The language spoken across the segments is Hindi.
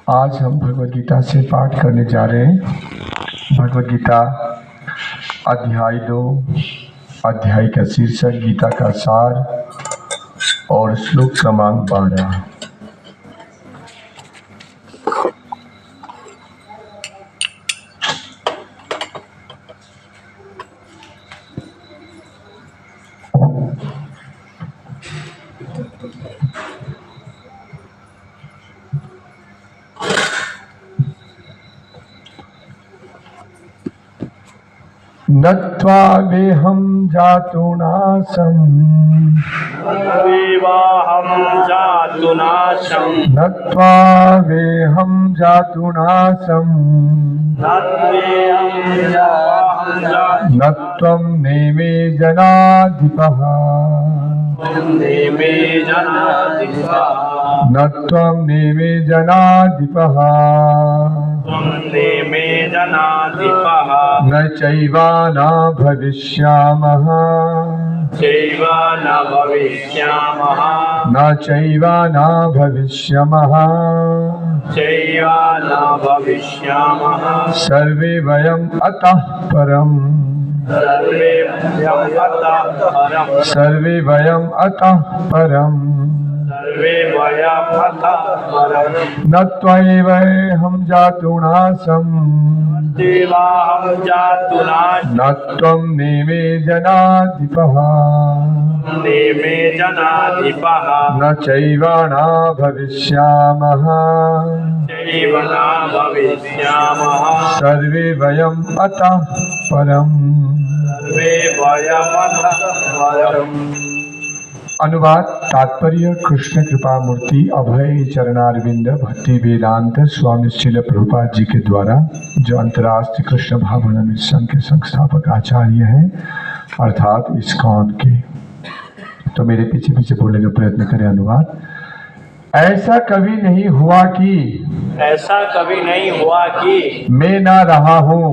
आज हम भगवद गीता से पाठ करने जा रहे हैं। भगवद गीता अध्याय 2, अध्याय का शीर्षक गीता का सार और श्लोक क्रमांक 12। नत्वा वेहं जातुनासं नत्वा वेहं जातुनासं नत्वं नेमे जनाधिपः नत्वं नेमे जनाधिपः न चैवा न भविष्यामः न चैवा न भविष्यामः सर्वे वयम् अतः परम् सर्वे वयम् अतः परम् न त्वमेवहं जातुनासं न त्वं नेमे जनाधिपः न चैवा न भविष्यामः सर्वे वयम् अतः परम्। अनुवाद तात्पर्य कृष्ण कृपा मूर्ति अभय चरणारविंद भक्ति वेदांत स्वामी श्रील प्रभुपाद जी के द्वारा, जो अंतर्राष्ट्रीय कृष्ण भावना मिशन के संस्थापक आचार्य हैं, अर्थात इस्कॉन के। तो मेरे पीछे पीछे बोलने का प्रयत्न करें। अनुवाद। ऐसा कभी नहीं हुआ कि मैं ना रहा हूँ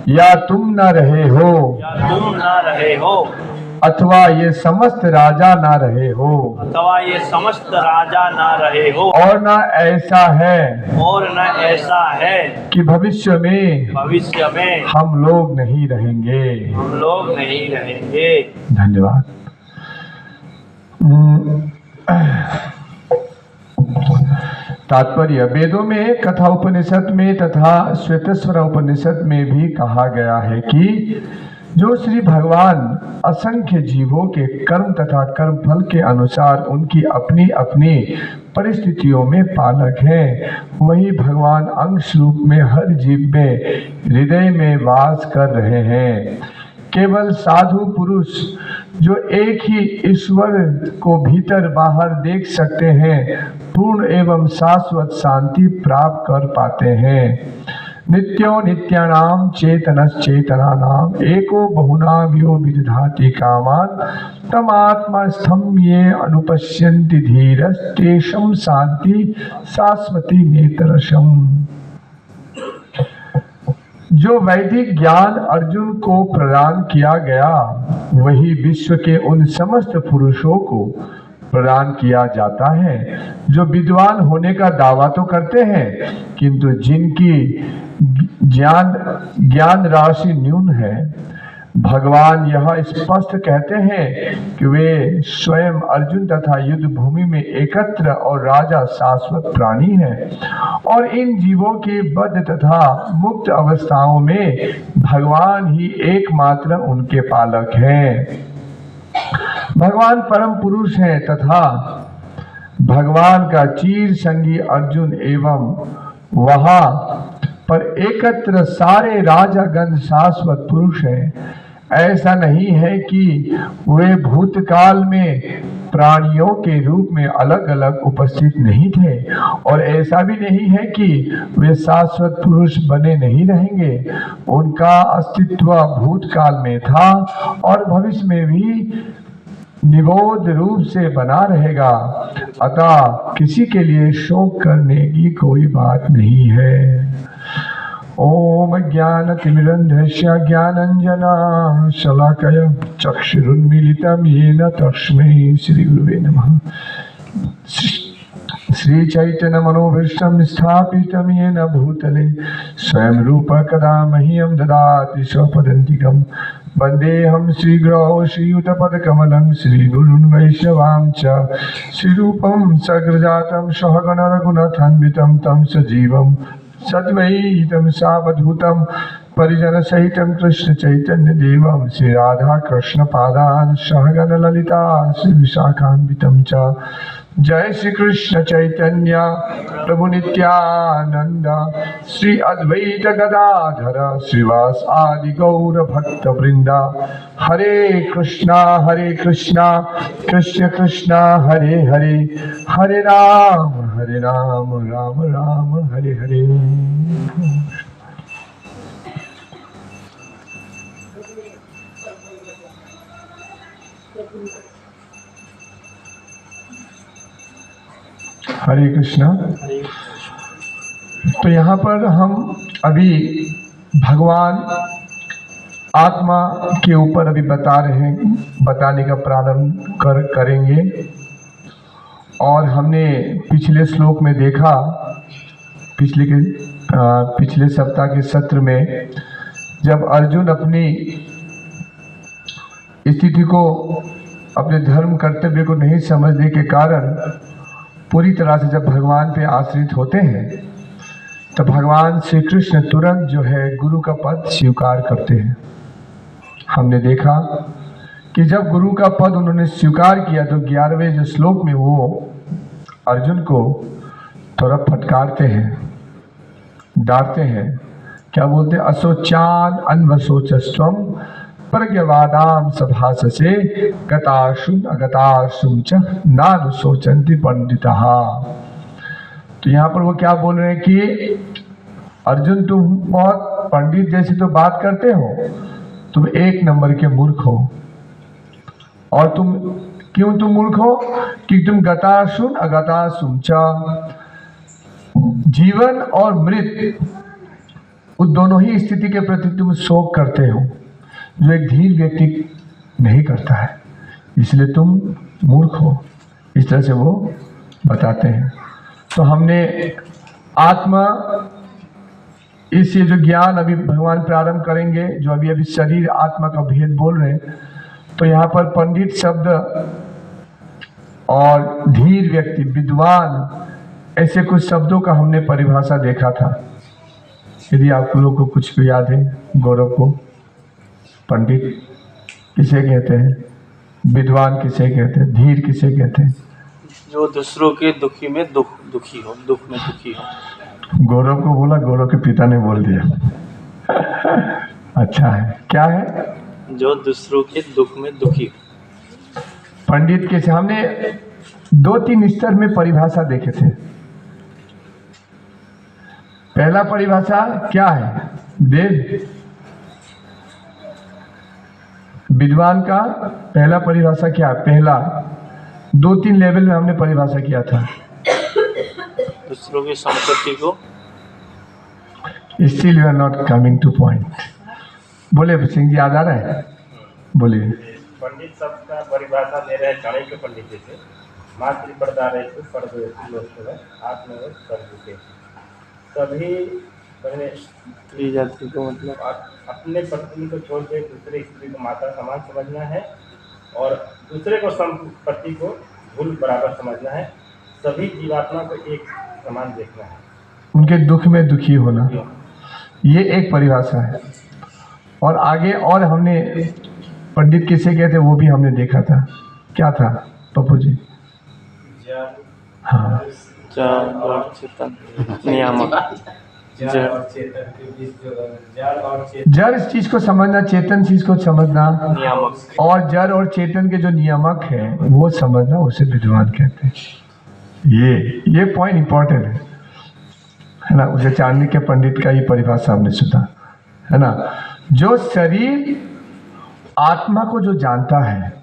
या तुम ना रहे हो अथवा ये समस्त राजा ना रहे हो और न ऐसा है कि भविष्य में हम लोग नहीं रहेंगे। धन्यवाद। तात्पर्य। वेदों में कथा उपनिषद में तथा श्वेतेश्वर उपनिषद में भी कहा गया है कि जो श्री भगवान असंख्य जीवों के कर्म तथा कर्म फल के अनुसार उनकी अपनी अपनी परिस्थितियों में पालक हैं, वही भगवान अंश रूप में हर जीव में हृदय में वास कर रहे हैं। केवल साधु पुरुष जो एक ही ईश्वर को भीतर बाहर देख सकते हैं, पूर्ण एवं शाश्वत शांति प्राप्त कर पाते हैं। नित्यो नित्यानां चेतनश्चेतनानां एको बहुनां यो विदधाति कामान् तमात्मस्थं ये अनुपश्यन्ति धीरस्तेषं शान्ति शाश्वती नेतरसम्। जो वैदिक ज्ञान अर्जुन को प्रदान किया गया, वही विश्व के उन समस्त पुरुषों को प्रदान किया जाता है जो विद्वान होने का दावा तो करते हैं, किंतु जिनकी ज्ञान राशि न्यून है। भगवान यह स्पष्ट कहते हैं कि वे स्वयं अर्जुन तथा युद्ध भूमि में एकत्र और राजा शाश्वत प्राणी हैं और इन जीवों के बद्ध तथा मुक्त अवस्थाओं में भगवान ही एकमात्र उनके पालक हैं। भगवान परम पुरुष हैं तथा भगवान का चीर संगी अर्जुन एवं वहां पर एकत्र सारे राजागण शाश्वत पुरुष हैं। ऐसा नहीं है कि वे भूतकाल में प्राणियों के रूप में अलग अलग उपस्थित नहीं थे और ऐसा भी नहीं है कि वे शाश्वत पुरुष बने नहीं रहेंगे। उनका अस्तित्व भूतकाल में था और भविष्य में भी निबोध रूप से बना रहेगा। अतः किसी के लिए शोक करने की कोई बात नहीं है। ओम ज्ञानतिमिरन्धस्य ज्ञानञ्जना शलाकया चक्षुरुन्मीलितं येन तस्मै श्री गुरुवे नमः। श्री चैतन्य मनोभीष्टं स्थापितं येन भूतले स्वयं रूप कदा मह्यं ददाति स्वपदान्तिकं वन्देऽहं श्रीगुरौ श्रीयुतपदकमलं श्रीगुरून् वैष्णवां च श्रीरूपं सग्रजातं सहगण रघुनाथान्वितं तं सजीवं सद्वैतं सावधूतं परिजन सहितं कृष्ण चैतन्य देवं श्री राधा कृष्ण पादान् सहगण ललिता श्री विशाखान्वितं च जय श्री कृष्ण चैतन्य प्रभु नित्यानंद श्री अद्वैत गदाधर श्रीवास आदि गौर भक्त वृंदा हरे कृष्णा कृष्ण कृष्ण हरे हरे हरे राम राम राम हरे हरे। हरे कृष्णा। तो यहाँ पर हम अभी भगवान आत्मा के ऊपर अभी बताने का प्रारंभ करेंगे। और हमने पिछले श्लोक में देखा, पिछले सप्ताह के सत्र में, जब अर्जुन अपनी स्थिति को, अपने धर्म कर्तव्य को नहीं समझने के कारण पूरी तरह से जब भगवान पे आश्रित होते हैं, तो भगवान श्री कृष्ण तुरंत जो है गुरु का पद स्वीकार करते हैं। हमने देखा कि जब गुरु का पद उन्होंने स्वीकार किया तो 11वें जो श्लोक में वो अर्जुन को थोड़ा फटकारते हैं, डांटते हैं। क्या बोलते हैं? असोचान अन्वसोचस्त्वम प्रज्ञवादाम सभाससे गताशुम अगताशुम च नानुशोचन्ति पंडितः। तो यहाँ पर वो क्या बोल रहे हैं कि अर्जुन, तुम बहुत पंडित जैसी तो बात करते हो, तुम एक नंबर के मूर्ख हो। और क्यों तुम मूर्ख हो? कि तुम गताशुम अगताशुम च, जीवन और मृत उस दोनों ही स्थिति के प्रति तुम शोक करते हो, जो एक धीर व्यक्ति नहीं करता है, इसलिए तुम मूर्ख हो। इस तरह से वो बताते हैं। तो हमने आत्मा, इस ये जो ज्ञान अभी भगवान प्रारंभ करेंगे, जो अभी शरीर आत्मा का भेद बोल रहे हैं, तो यहाँ पर पंडित शब्द और धीर व्यक्ति, विद्वान, ऐसे कुछ शब्दों का हमने परिभाषा देखा था। यदि आप लोगों को कुछ भी याद है, गौरव को, पंडित किसे कहते हैं, विद्वान किसे कहते हैं, धीर किसे कहते हैं? जो दूसरों के दुखी में दुख में दुखी हो। गौरव को बोला, गौरव के पिता ने बोल दिया। अच्छा है, क्या है? जो दूसरों के दुख में दुखी हो। पंडित के सामने 2-3 स्तर में परिभाषा देखे थे। पहला परिभाषा क्या है? देव विद्वान का पहला परिभाषा क्या है? पहला 2-3 लेवल में हमने परिभाषा किया था। दूसरों की संपत्ति को, still you are not coming to point. बोले सिंह जी, याद आ रहा है? बोलिए। पंडित शब्द का परिभाषा दे रहे हैं चाणक्य पंडित जी से। मातृ प्रदारेषु परदेषु लोकसेवः आत्मवश सर्वभूते। सभी ली जाती को मतलब अपने पत्नी को छोड़ के दूसरे स्त्री को माता समान समझना है, और दूसरे को संपत्ति को धूल बराबर समझना है। सभी जीवात्मा को एक समान देखना है, उनके दुख में दुखी होना, ये एक परिभाषा है। और आगे और हमने पंडित किसे कहते वो भी हमने देखा था। क्या था पप्पू जी? हाँ, जड़ और चेतन नियामक। जड़ चीज को समझना, चेतन चीज को समझना, नियामक, और जड़ और चेतन के जो नियामक है वो समझना, उसे विद्वान कहते हैं। ये पॉइंट इंपॉर्टेंट है ना। उसे चाणक्य पंडित का ये परिभाषा हमने सुना है ना। जो शरीर आत्मा को जो जानता है,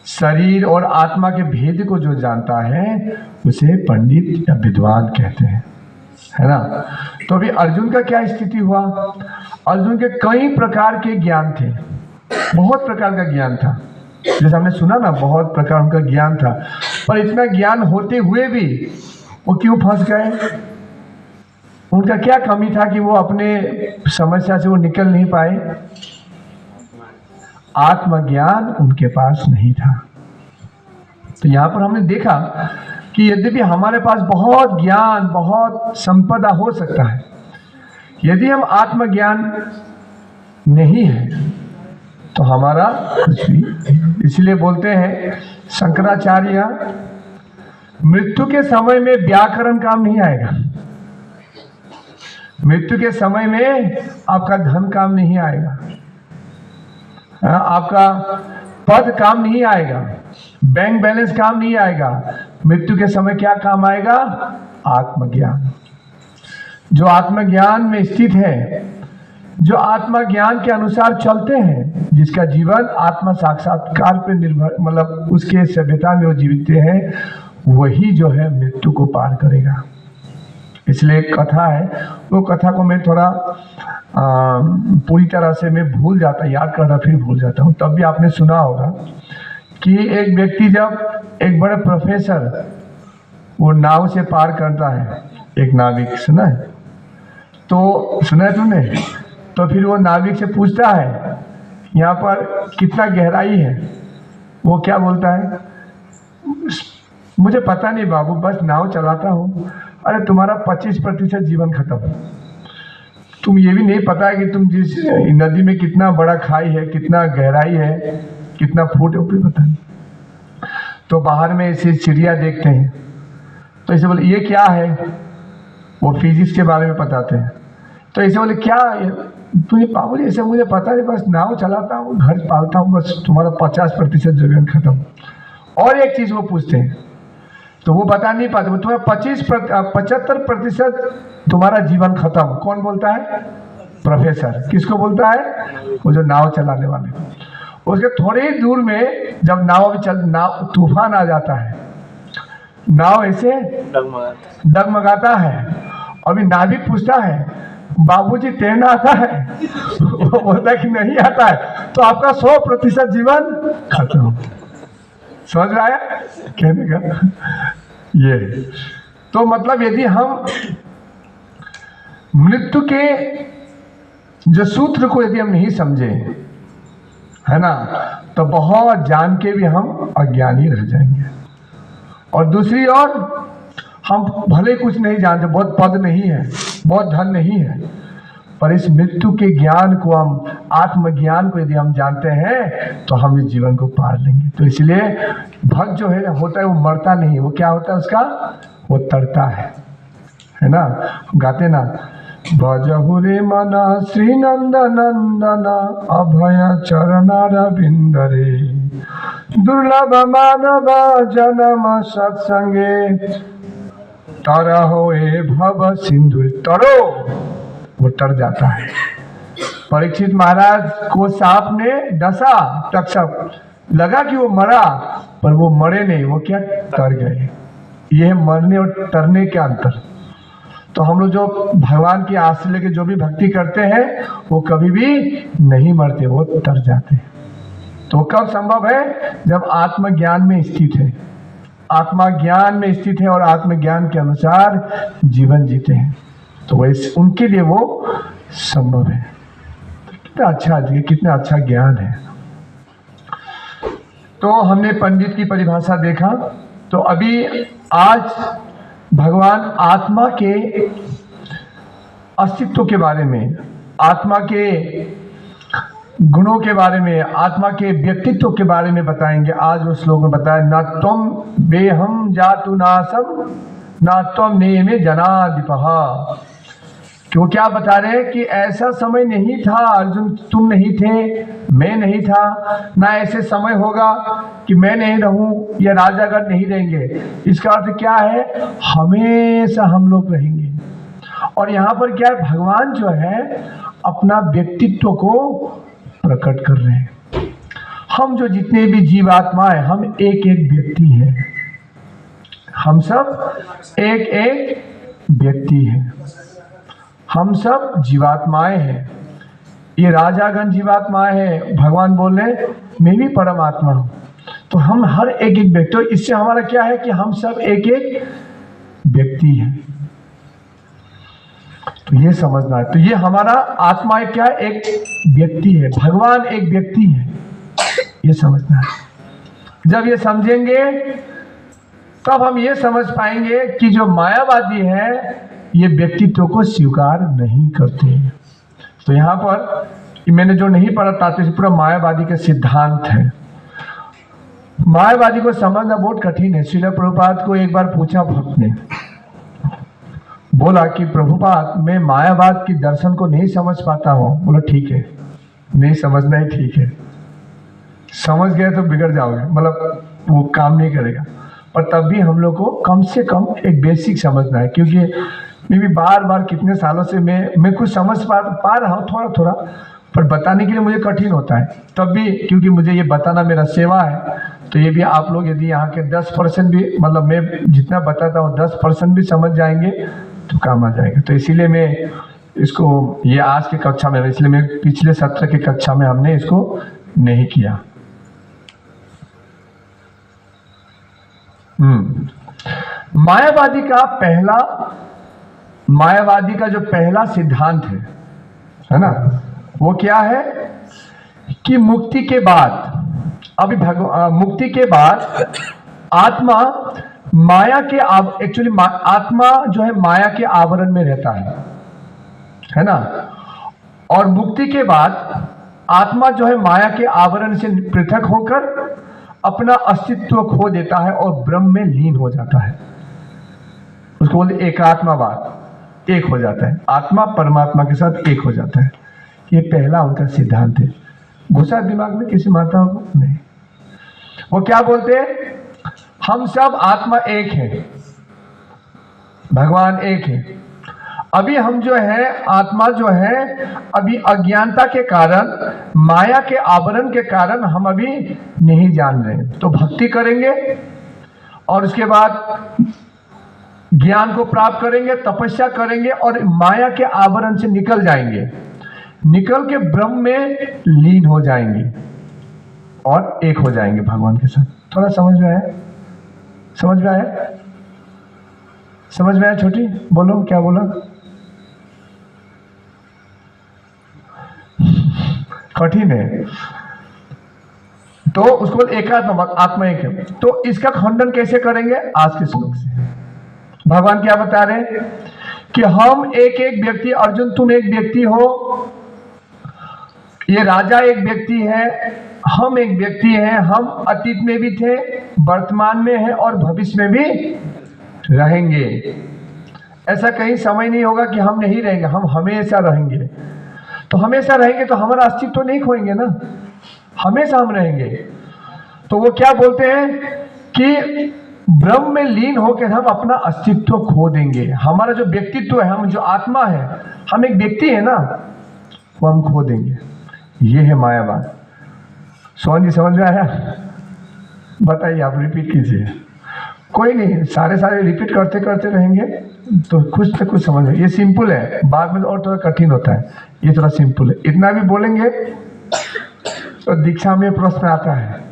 शरीर और आत्मा के भेद को जो जानता है, उसे पंडित या विद्वान कहते हैं, है ना। तो अभी अर्जुन का क्या स्थिति हुआ? अर्जुन के कई प्रकार के ज्ञान थे, बहुत प्रकार का ज्ञान था। जैसे हमने सुना ना, बहुत प्रकार उनका ज्ञान था। पर इतना ज्ञान होते हुए भी वो क्यों फंस गए? उनका क्या कमी था कि वो अपने समस्या से वो निकल नहीं पाए? आत्मज्ञान उनके पास नहीं था। तो यहाँ पर हमने देखा कि यद्यपि हमारे पास बहुत ज्ञान, बहुत संपदा हो सकता है, यदि हम आत्मज्ञान नहीं है तो हमारा कुछ भी। इसलिए बोलते हैं शंकराचार्य, मृत्यु के समय में व्याकरण काम नहीं आएगा, मृत्यु के समय में आपका धन काम नहीं आएगा, आपका पद काम नहीं आएगा, बैंक बैलेंस काम नहीं आएगा। मृत्यु के समय क्या काम आएगा? आत्मज्ञान। जो आत्मज्ञान में स्थित है, जो आत्मज्ञान के अनुसार चलते हैं, जिसका जीवन आत्म साक्षात्कार पर निर्भर, मतलब उसके सभ्यता में वो जीवित हैं, वही जो है मृत्यु को पार करेगा। इसलिए एक कथा है, वो कथा को मैं थोड़ा पूरी तरह से मैं भूल जाता, याद करता फिर भूल जाता हूँ। तब भी आपने सुना होगा कि एक व्यक्ति, जब एक बड़े प्रोफेसर वो नाव से पार करता है, एक नाविक, सुना है? तो सुना है तुमने? तो फिर वो नाविक से पूछता है यहाँ पर कितना गहराई है? वो क्या बोलता है? मुझे पता नहीं बाबू, बस नाव चलाता हूँ। अरे तुम्हारा 25% जीवन खत्म। तुम ये भी नहीं पता है कि तुम जिस नदी में कितना बड़ा खाई है, कितना गहराई है, कितना फुट है, वो भी पता नहीं। तो बाहर में ऐसे चिड़िया देखते हैं, तो ऐसे बोले ये क्या है? वो फिजिक्स के बारे में बताते हैं। तो ऐसे बोले क्या तुझे बाबू जी? ऐसे मुझे पता नहीं, बस नाव चलाता हूँ, घर पालता हूँ, बस तुम्हारा 50% जीवन खत्म। और एक चीज़ वो पूछते हैं, तो वो बता नहीं पाते, वो तुम्हारा 75% तुम्हारा जीवन खत्म। कौन बोलता है? प्रोफेसर। किसको बोलता है? वो जो नाव चलाने वाले। उसके थोड़ी ही दूर में जब नाव तूफान आ जाता है, नाव ऐसे डगमगाता है। अभी नाविक पूछता है बाबूजी तैरना आता है? वो बोलता है कि नहीं आता है। तो आपका 100% जीवन खत्म। समझ रहा है कहने का ये? तो मतलब यदि हम मृत्यु के जो सूत्र को यदि हम नहीं समझे, है ना, तो बहुत जान के भी हम अज्ञानी रह जाएंगे। और दूसरी ओर हम भले कुछ नहीं जानते, बहुत पद नहीं है, बहुत धन नहीं है, पर इस मृत्यु के ज्ञान को, हम आत्मज्ञान को यदि हम जानते हैं तो हम इस जीवन को पार लेंगे। तो इसलिए भक्त जो है होता है वो मरता नहीं, वो क्या होता है उसका? वो तरता है ना? गाते ना, भजहु रे मना श्री नंद नंदन अभय चरणारविंद रे, दुर्लभ मानव जन्म सत्संगे, तरहो ए भव सिंधु। तरो, वो तर जाता है। परीक्षित महाराज को सांप ने डसा, तक्षक, लगा कि वो मरा, पर वो मरे नहीं, वो क्या? तर गए। ये है मरने और तरने के अंतर। तो हम लोग जो भगवान की आस से लेके जो भी भक्ति करते हैं, वो कभी भी नहीं मरते, वो तर जाते हैं। तो कब संभव है? जब आत्मज्ञान में स्थित है, आत्मा ज्ञान में स्थित है और आत्मज्ञान के अनुसार जीवन जीते हैं, तो वैसे उनके लिए वो संभव है। कितना अच्छा, कितना अच्छा ज्ञान है। तो हमने पंडित की परिभाषा देखा। तो अभी आज भगवान आत्मा के अस्तित्व के बारे में, आत्मा के गुणों के बारे में, आत्मा के व्यक्तित्व के बारे में बताएंगे। आज वो श्लोक में बताया, न त्वम बेहम जातु नासम न त्वम नेमे जनाधिपहा। कि वो क्या बता रहे हैं कि ऐसा समय नहीं था अर्जुन, तुम नहीं थे, मैं नहीं था, ना ऐसे समय होगा कि मैं नहीं रहूं या राजागण नहीं रहेंगे। इसका अर्थ क्या है? हमेशा हम लोग रहेंगे। और यहाँ पर क्या है? भगवान जो है अपना व्यक्तित्व को प्रकट कर रहे हैं। हम जो जितने भी जीवात्माएं, हम एक एक व्यक्ति हैं, हम सब एक एक व्यक्ति हैं, हम सब जीवात्माएं हैं। ये राजागण जीवात्माएं हैं। भगवान बोले मैं भी परमात्मा हूँ। तो तो हम हर एक एक व्यक्ति, तो इससे हमारा क्या है कि हम सब एक एक व्यक्ति हैं। तो ये समझना है। तो ये हमारा आत्मा क्या है? एक व्यक्ति है, भगवान एक व्यक्ति है, ये समझना है। जब ये समझेंगे तब हम ये समझ पाएंगे कि जो मायावादी है ये व्यक्तित्व को स्वीकार नहीं करते हैं। तो यहाँ पर मैंने जो नहीं पढ़ा था, तो पूरा मायावादी के सिद्धांत है। मायावादी को समझना बहुत कठिन है। श्रील प्रभुपाद को एक बार पूछा भक्त ने, बोला कि प्रभुपाद मैं मायावाद की दर्शन को नहीं समझ पाता हूँ। बोला ठीक है, नहीं समझना ही ठीक है, समझ गए तो बिगड़ जाओगे, मतलब वो काम नहीं करेगा। पर तब भी हम लोग को कम से कम एक बेसिक समझना है, क्योंकि मैं भी बार बार कितने सालों से मैं कुछ समझ पा रहा हूँ थोड़ा थोड़ा, पर बताने के लिए मुझे कठिन होता है। तब भी क्योंकि मुझे ये बताना मेरा सेवा है, तो ये भी आप लोग यदि यहाँ के 10% भी, मतलब मैं जितना बताता हूँ 10% भी समझ जाएंगे तो काम आ जाएगा। तो इसीलिए मैं इसको, ये आज की कक्षा में, इसलिए मैं पिछले सत्र की कक्षा में हमने इसको नहीं किया। मायावादी का जो पहला सिद्धांत है ना, वो क्या है कि मुक्ति के बाद, अभी मुक्ति के बाद आत्मा माया के एक्चुअली आत्मा जो है माया के आवरण में रहता है ना, और मुक्ति के बाद आत्मा जो है माया के आवरण से पृथक होकर अपना अस्तित्व खो देता है और ब्रह्म में लीन हो जाता है। उसको बोलते एकात्मावाद, एक हो जाता है, आत्मा परमात्मा के साथ एक हो जाता है। ये पहला उनका सिद्धांत है। घुसा दिमाग में किसी माता को? नहीं। वो क्या बोलते हैं? हम सब आत्मा एक है, भगवान एक है। अभी हम जो है आत्मा जो है, अभी अज्ञानता के कारण, माया के आवरण के कारण हम अभी नहीं जान रहे। तो भक्ति करेंगे और उसके बाद ज्ञान को प्राप्त करेंगे, तपस्या करेंगे और माया के आवरण से निकल जाएंगे, निकल के ब्रह्म में लीन हो जाएंगे और एक हो जाएंगे भगवान के साथ। थोड़ा समझ में आया? समझ में आया? समझ में आया? छोटी बोलो, क्या बोला? कठिन है। तो उसको एकात्मा, आत्मा एक है। तो इसका खंडन कैसे करेंगे? आज के श्लोक से भगवान क्या बता रहे हैं कि हम एक एक व्यक्ति, अर्जुन तुम एक व्यक्ति हो, ये राजा एक व्यक्ति है, हम एक व्यक्ति हैं। हम अतीत में भी थे, वर्तमान में हैं और भविष्य में भी रहेंगे। ऐसा कहीं समय नहीं होगा कि हम नहीं रहेंगे, हम हमेशा रहेंगे। तो हमेशा रहेंगे तो हमारा अस्तित्व नहीं खोएंगे ना, हमेशा हम रहेंगे। तो वो क्या बोलते हैं कि ब्रह्म में लीन होकर हम अपना अस्तित्व खो देंगे। हमारा जो व्यक्तित्व है, हम जो आत्मा है, हम एक व्यक्ति है ना, वो हम खो देंगे। ये है मायावाद। सोहन जी समझ में आया? बताइए, आप रिपीट कीजिए। कोई नहीं, सारे रिपीट करते करते रहेंगे तो कुछ तो कुछ समझ में। ये सिंपल है, बाद में और थोड़ा कठिन होता है, ये थोड़ा सिंपल है। इतना भी बोलेंगे तो दीक्षा में प्रश्न आता है,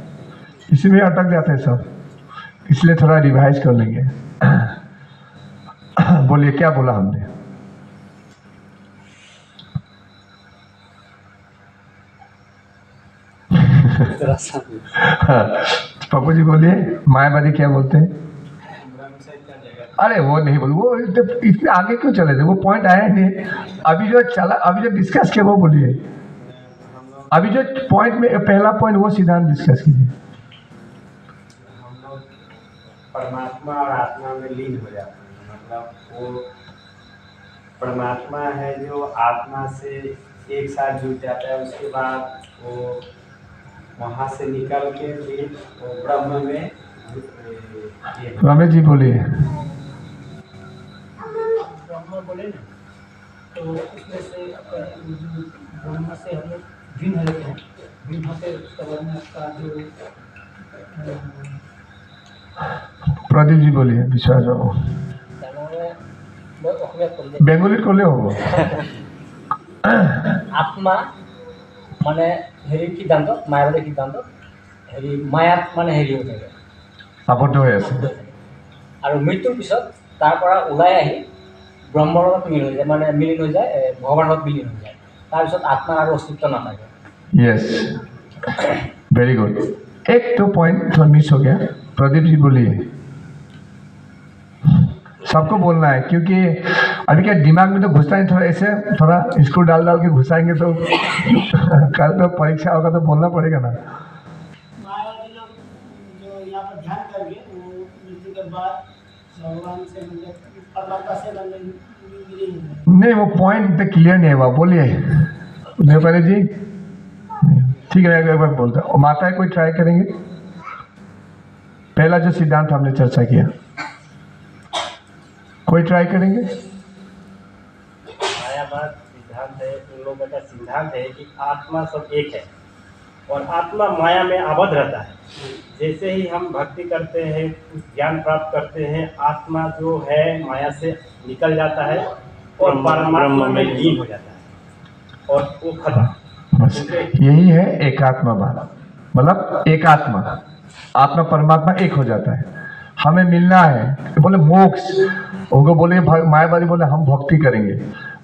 इसी में अटक जाते हैं सब, इसलिए थोड़ा रिवाइज कर लेंगे। बोलिए, क्या बोला हमने? पप्पू जी बोलिए, मायावादी क्या बोलते हैं? अरे वो नहीं बोल, वो इतने आगे क्यों चले थे? वो पॉइंट आया नहीं अभी जो चला, अभी जो डिस्कस किया वो बोलिए। अभी जो पॉइंट में पहला पॉइंट, वो सिद्धांत डिस्कस कीजिए। हम लोग परमात्मा और आत्मा में लीन हो जाते हैं, मतलब वो परमात्मा है जो आत्मा से एक साथ जुड़ जाता है, उसके बाद वो वहाँ से निकल के फिर वो ब्रह्म में। रमेश जी बोलिए। ब्रह्म बोले ना, तो उसमें से ब्रह्म से हम लोग भिन्न रहते हैं, भिन्न से उसका वर्णन का जो प्रदीप जी बोलिए। विश्वास बाबू बेंगोली कोले होगा। आत्मा माने हेरी सिद्धांत, मायावादी सिद्धांत হেৰি মায়াত মানে হেৰি হৈ থাকে, আবদ্ধ হৈ আছে। আৰু মৃত্যুৰ পিছত তাৰ পৰা ওলাই আহি ব্ৰহ্মৰ লগত মিলন হৈ যায়, ভগৱানৰ লগত বিলীন হৈ যায়। তাৰপিছত আত্মাৰ আৰু অস্তিত্ব নাথাকে। Yes, very good. एक तो पॉइंट थोड़ा मिस हो गया, प्रदीप जी बोलिए। सबको बोलना है क्योंकि अभी क्या दिमाग में तो घुसता है, थोड़ा ऐसे थोड़ा स्क्रू डाल डाल के घुसाएंगे तो कल तो परीक्षा होगा तो बोलना पड़ेगा ना। मायावादी लोग जो यहाँ पर ध्यान करके वो मृत्यु के बाद भगवान से मतलब परमात्मा से मिली नहीं, वो पॉइंट क्लियर नहीं हुआ, बोलिए नेपाली जी। ठीक है, एक बार बोलता और माता कोई ट्राई करेंगे। पहला जो सिद्धांत हमने चर्चा किया, कोई ट्राई करेंगे। मायावाद सिद्धांत है, उन लोगों का सिद्धांत है कि आत्मा सब एक है और आत्मा माया में आबद्ध रहता है। जैसे ही हम भक्ति करते हैं, कुछ ज्ञान प्राप्त करते हैं, आत्मा जो है माया से निकल जाता है और परमात्मा में लीन हो जाता है और वो खत्म। बस यही है एकात्मवाद, मतलब एकात्मा, आत्मा परमात्मा एक हो जाता है। हमें मिलना है, बोले मोक्ष, उनको बोले मायावादी बोले हम भक्ति करेंगे,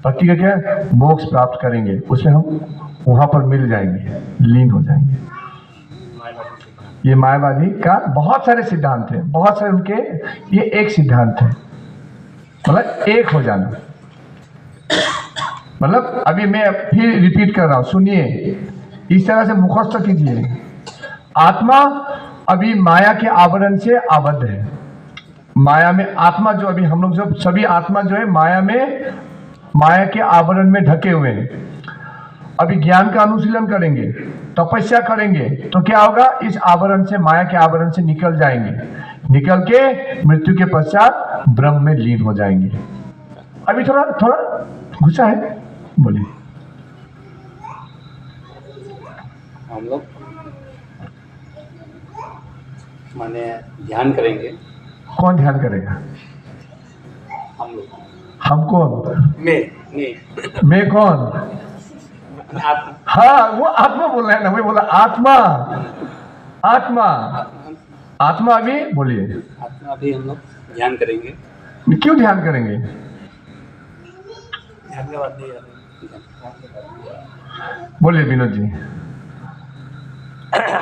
भक्ति का क्या है, मोक्ष प्राप्त करेंगे, उसमें हम वहाँ पर मिल जाएंगे, लीन हो जाएंगे। ये मायावादी का बहुत सारे सिद्धांत हैं, बहुत सारे उनके, ये एक सिद्धांत है, मतलब एक हो जाना। मतलब अभी मैं फिर रिपीट कर रहा हूँ, सुनिए, इस तरह से मुखस्त कीजिए। आत्मा अभी माया के आवरण से आबद्ध है। माया में आत्मा जो अभी हम लोग जो सभी आत्मा जो है माया के आवरण में ढके हुए हैं। अभी ज्ञान का अनुशीलन करेंगे, तपस्या करेंगे तो क्या होगा, इस आवरण से, माया के आवरण से निकल जाएंगे, निकल के मृत्यु के पश्चात ब्रह्म में लीन हो जाएंगे। अभी थोड़ा थोड़ा गुस्सा है, बोलिए। हम लोग माने ध्यान करेंगे। कौन ध्यान करेगा? हम लोग। हम कौन? मैं कौन? आत्मा। हाँ, वो आत्मा बोल रहे हैं ना, वही बोला आत्मा। आत्मा आत्मा अभी बोलिए। आत्मा भी हम लोग ध्यान करेंगे। क्यों ध्यान करेंगे? बोलिए विनोद जी।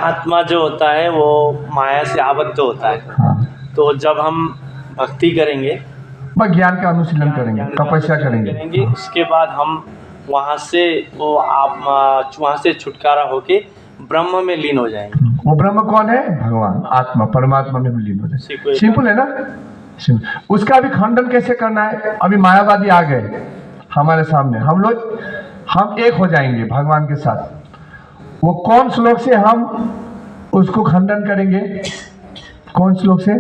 आत्मा जो होता है वो माया से आबद्ध होता है। हाँ, तो जब हम भक्ति करेंगे, बस ज्ञान का अनुशीलन करेंगे, तपस्या करेंगे, उसके बाद हम वहाँ से वहाँ से छुटकारा होके ब्रह्म में लीन हो जाएंगे। वो ब्रह्म कौन है? भगवान, आत्मा, परमात्मा में लीन हो जाए। सिंपल है ना? सिंपल। उसका अभी खंडन कैसे करना है? अभी मायावादी आ गए हमारे सामने, हम एक हो जाएंगे भगवान के साथ। वो कौन श्लोक से हम उसको खंडन करेंगे? कौन श्लोक से?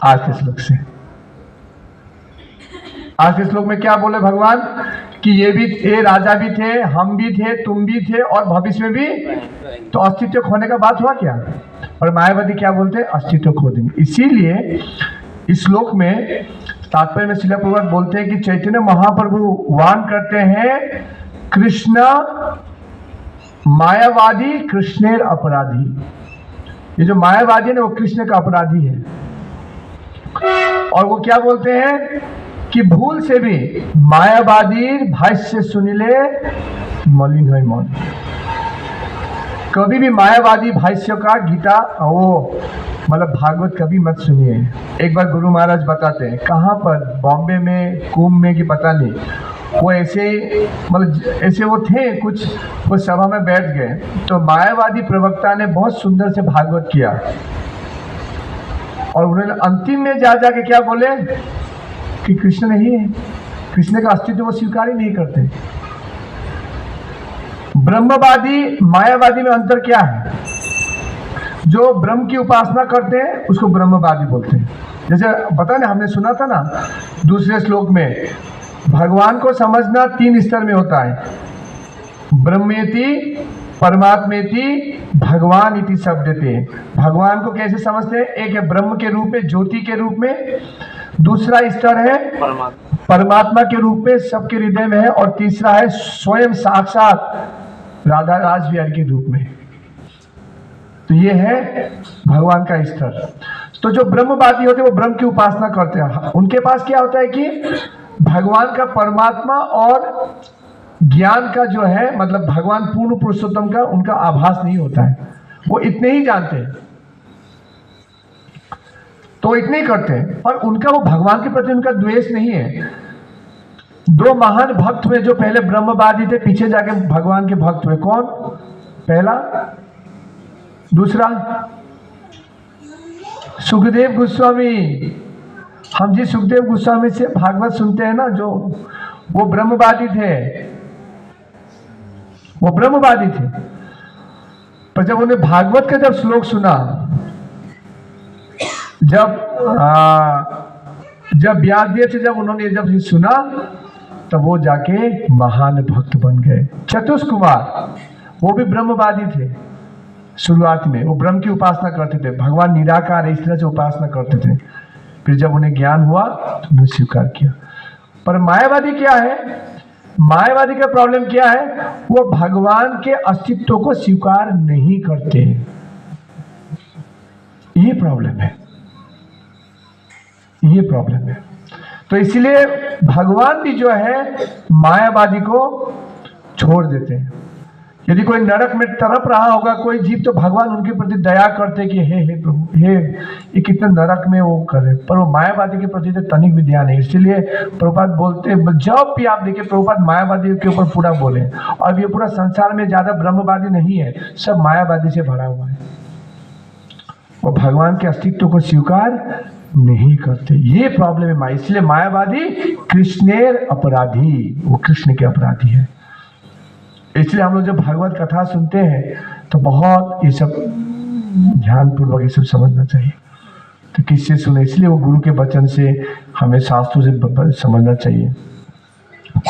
आज के श्लोक से। आज के श्लोक में क्या बोले भगवान कि ये राजा भी थे, हम भी थे, तुम भी थे और भविष्य में भी। तो अस्तित्व खोने का बात हुआ क्या? और मायावादी क्या बोलते हैं? अस्तित्व खो देंगे। इसीलिए इस श्लोक में तात्पर्य में श्रील प्रभुपाद बोलते हैं कि चैतन्य महाप्रभु वार्न करते हैं, कृष्ण मायावादी कृष्णेर अपराधी। ये जो मायावादी है ना, वो कृष्ण का अपराधी है। और वो क्या बोलते हैं कि भूल से भी मायावादी भाष्य सुनिले मलिन है मन। कभी भी मायावादी भाष्य का गीता वो मतलब भागवत कभी मत सुनिए। एक बार गुरु महाराज बताते हैं, कहाँ पर, बॉम्बे में, कुंभ में कि पता नहीं, वो ऐसे मतलब ऐसे वो थे कुछ, वो सभा में बैठ गए तो मायावादी प्रवक्ता ने बहुत सुंदर से भागवत किया और उन्होंने अंतिम में जाके क्या बोले कि कृष्ण नहीं है, कृष्ण का अस्तित्व वो स्वीकार ही नहीं करते। ब्रह्मवादी मायावादी में अंतर क्या है? जो ब्रह्म की उपासना करते हैं उसको ब्रह्मवादी बोलते हैं। जैसे पता ना, हमने सुना था ना दूसरे श्लोक में, भगवान को समझना 3 स्तर में होता है, ब्रह्मेति, परमात्मेति, भगवान इति शब्दते। भगवान को कैसे समझते हैं? एक है ब्रह्म के रूप में, ज्योति के रूप में, दूसरा स्तर है परमात्मा के रूप में सबके हृदय में है, और तीसरा है स्वयं साक्षात राधा रास बिहारी के रूप में। तो ये है भगवान का स्तर। तो जो ब्रह्मवादी होते हैं वो ब्रह्म की उपासना करते हैं। उनके पास क्या होता है कि भगवान का, परमात्मा और ज्ञान का जो है, मतलब भगवान पूर्ण पुरुषोत्तम का उनका आभास नहीं होता है, वो इतने ही जानते हैं, तो इतने ही करते हैं। और उनका वो भगवान के प्रति उनका द्वेष नहीं है। दो महान भक्त हुए जो पहले ब्रह्मवादी थे, पीछे जाके भगवान के भक्त हुए। कौन? पहला, दूसरा सुखदेव गोस्वामी। हम जी सुखदेव गोस्वामी से भागवत सुनते हैं ना, जो वो ब्रह्मवादी थे, वो ब्रह्मवादी थे। पर जब उन्हें भागवत का जब श्लोक सुना, जब व्यासदेव से जब उन्होंने जब सुना, तब वो जाके महान भक्त बन गए। चतुष कुमार, वो भी ब्रह्मवादी थे। शुरुआत में वो ब्रह्म की उपासना करते थे, भगवान निराकार है इस तरह से उपासना करते थे। फिर जब उन्हें ज्ञान हुआ तो उन्हें स्वीकार किया। पर मायावादी क्या है? मायावादी का प्रॉब्लम क्या है? वो भगवान के अस्तित्व को स्वीकार नहीं करते, ये प्रॉब्लम है, ये प्रॉब्लम है। तो इसलिए भगवान भी जो है मायावादी को छोड़ देते हैं। यदि कोई नरक में तड़प रहा होगा कोई जीव, तो भगवान उनके प्रति दया करते कि हे प्रभु, हे ये कितने नरक में वो करे। पर वो मायावादी के प्रति तो तनिक भी ध्यान नहीं। इसलिए प्रभुपाद बोलते, जब भी आप देखिए प्रभुपाद मायावादी के ऊपर पूरा बोले। और ये पूरा संसार में ज्यादा ब्रह्मवादी नहीं है, सब मायावादी से भरा हुआ है। वो भगवान के अस्तित्व को स्वीकार नहीं करते, ये प्रॉब्लम है माया। इसलिए मायावादी कृष्णेर अपराधी, वो कृष्ण के अपराधी है। इसलिए हम लोग जब भागवत कथा सुनते हैं तो बहुत ये सब ध्यानपूर्वक ये सब समझना चाहिए। तो किससे सुने? इसलिए वो गुरु के वचन से, हमें शास्त्रों से समझना चाहिए।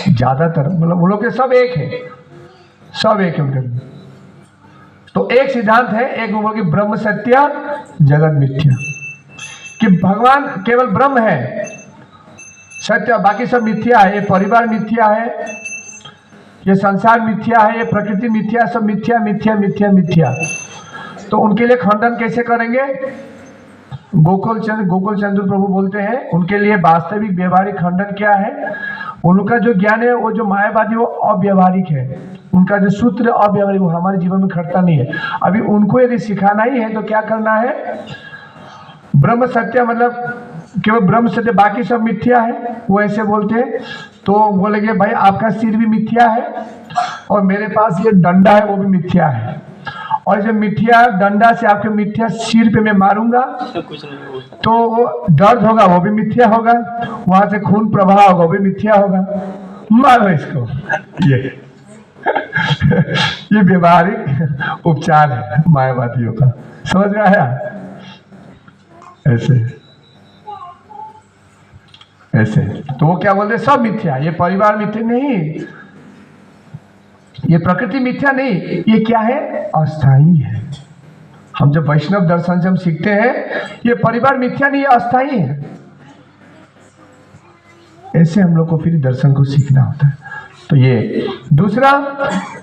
ज्यादातर मतलब वो लोग के सब एक है, सब एक है उनके। तो एक सिद्धांत है, एक वो कि ब्रह्म सत्य जगत मिथ्या, कि भगवान केवल ब्रह्म है सत्य, बाकी सब मिथ्या है। ये परिवार मिथ्या है, ये संसार मिथ्या है, ये प्रकृति मिथ्या, सब मिथ्या मिथ्या मिथ्या मिथ्या। तो उनके लिए खंडन कैसे करेंगे? गोकुल चंद्र प्रभु बोलते हैं उनके लिए वास्तविक व्यवहारिक खंडन क्या है? उनका जो ज्ञान है वो जो मायावादी वो अव्यवहारिक है, उनका जो सूत्र अव्यवहारिक, वो हमारे जीवन में खटता नहीं है। अभी उनको यदि सिखाना ही है तो क्या करना है? ब्रह्म सत्य मतलब केवल ब्रह्म सत्य, बाकी सब मिथ्या है, वो ऐसे बोलते हैं। तो बोलेंगे भाई आपका सिर भी मिथ्या है और मेरे पास ये डंडा है वो भी मिथ्या है, और जब मिथ्या डंडा से आपके मिथ्या सिर पे मैं मारूंगा कुछ नहीं होता, तो वो दर्द होगा, वो भी मिथ्या होगा, वहां से खून प्रवाह होगा, वो भी मिथ्या होगा। मारो इसको। ये व्यवहारिक उपचार है मायावादियों का, समझ में आया? ऐसे ऐसे तो वो क्या बोलते? सब मिथ्या, ये परिवार मिथ्या नहीं, ये प्रकृति मिथ्या नहीं, ये क्या है? अस्थाई है। हम जब वैष्णव दर्शन से हम सीखते हैं ये परिवार मिथ्या नहीं, ये अस्थाई है। ऐसे हम लोग को फिर दर्शन को सीखना होता है। तो ये दूसरा,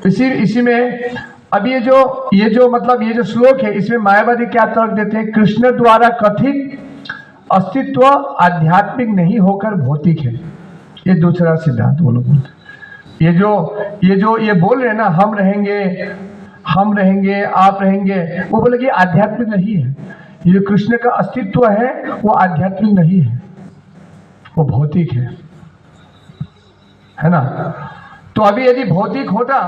इसी में अब ये जो मतलब ये जो श्लोक है, इसमें मायावादी क्या तर्क देते हैं? कृष्ण द्वारा कथित अस्तित्व आध्यात्मिक नहीं होकर भौतिक है, ये दूसरा सिद्धांत वो लोग बोलते हैं। ये बोल रहे हैं ना, हम रहेंगे आप रहेंगे, वो बोले कि आध्यात्मिक नहीं है। ये जो कृष्ण का अस्तित्व है वो आध्यात्मिक नहीं है, वो भौतिक है ना। तो अभी यदि भौतिक होता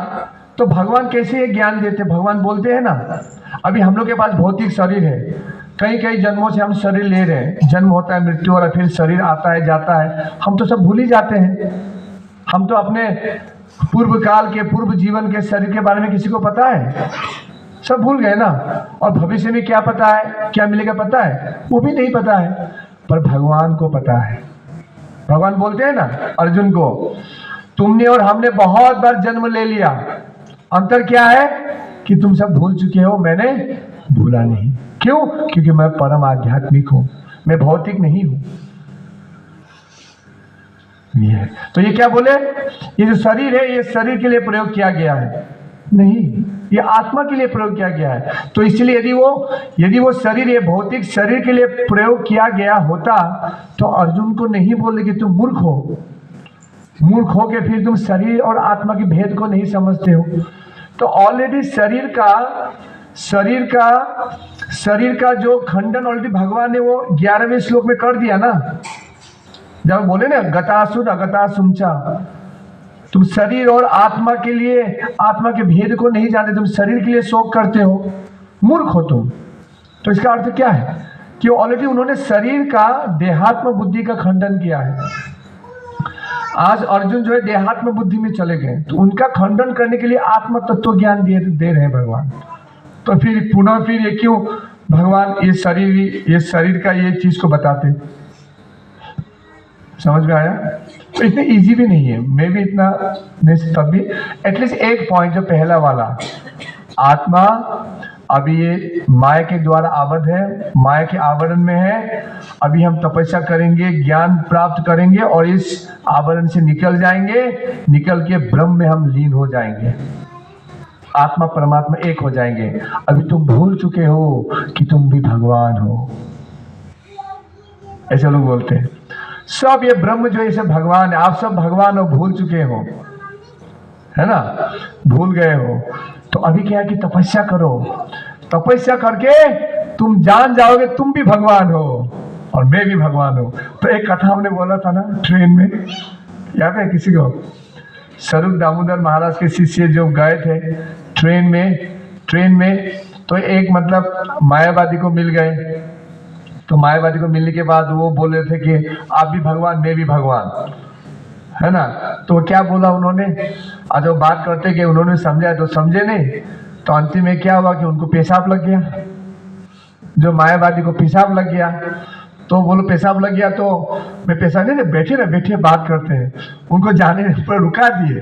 तो भगवान कैसे ये ज्ञान देते? भगवान बोलते हैं ना, अभी हम लोग के पास भौतिक शरीर है, कई जन्मों से हम शरीर ले रहे हैं, जन्म होता है, मृत्यु हो रहा है, फिर शरीर आता है जाता है, हम तो सब भूल ही जाते हैं। हम तो अपने पूर्व काल के, पूर्व जीवन के शरीर के बारे में किसी को पता है? सब भूल गए ना। और भविष्य में क्या पता है, क्या मिलेगा पता है? वो भी नहीं पता है, पर भगवान को पता है। भगवान बोलते हैं ना अर्जुन को, तुमने और हमने बहुत बार जन्म ले लिया, अंतर क्या है कि तुम सब भूल चुके हो, मैंने भूला नहीं। क्यों? क्योंकि मैं परम आध्यात्मिक हूं, मैं भौतिक नहीं हूं। तो ये क्या बोले? ये जो शरीर है ये शरीर के लिए प्रयोग किया गया है नहीं, ये आत्मा के लिए प्रयोग किया गया है। तो इसलिए यदि वो शरीर, ये भौतिक शरीर के लिए प्रयोग किया गया होता तो अर्जुन को नहीं बोले कि तुम मूर्ख हो के फिर तुम शरीर और आत्मा के भेद को नहीं समझते हो। तो ऑलरेडी शरीर का जो खंडन ऑलरेडी भगवान ने वो 11वें श्लोक में कर दिया ना, जब बोले ना गतासुर अगतासुमचा, तुम शरीर और आत्मा के लिए, आत्मा के भेद को नहीं जानते, तुम शरीर के लिए शोक करते हो, मूर्ख हो तुम। तो इसका अर्थ क्या है कि ऑलरेडी उन्होंने शरीर का देहात्म बुद्धि का खंडन किया है। आज अर्जुन जो है देहात्म बुद्धि में चले गए, तो उनका खंडन करने के लिए आत्म तत्व ज्ञान दे रहे हैं भगवान। तो फिर ये क्यों भगवान ये शरीर का ये चीज को बताते? समझ में आया? तो इतने इजी भी नहीं है, मैं भी इतना नहीं, तब भी एटलीस्ट एक पॉइंट जो पहला वाला, आत्मा अभी ये माया के द्वारा आबद्ध है, माया के आवरण में है। अभी हम तपस्या करेंगे, ज्ञान प्राप्त करेंगे और इस आवरण से निकल जाएंगे, निकल के ब्रह्म में हम लीन हो जाएंगे, आत्मा परमात्मा एक हो जाएंगे। अभी तुम भूल चुके हो कि तुम भी भगवान हो, ऐसे लोग बोलते हैं। सब ये ब्रह्म जो है इसे भगवान है, आप सब भगवान हो, भूल चुके हो, है ना, भूल गए हो। तो अभी क्या है कि तपस्या करो, तपस्या करके तुम जान जाओगे तुम भी भगवान हो और मैं भी भगवान हूं। तो एक कथा हमने बोला था ना ट्रेन में, याद है किसी को? स्वरूप दामोदर महाराज के शिष्य जो गए थे ट्रेन में तो एक मतलब मायावादी को मिल गए। तो मायावादी को मिलने के बाद वो बोल रहे थे कि आप भी भगवान, मैं भी भगवान, है ना। तो क्या बोला उन्होंने, आज वो बात करते कि उन्होंने समझा तो समझे नहीं। तो अंतिम में क्या हुआ कि उनको पेशाब लग गया, जो मायावादी को पेशाब लग गया। तो बोलो पेशाब लग गया तो मैं पेशाब नहीं, बैठे बात करते हैं। उनको जाने पर रुका दिए,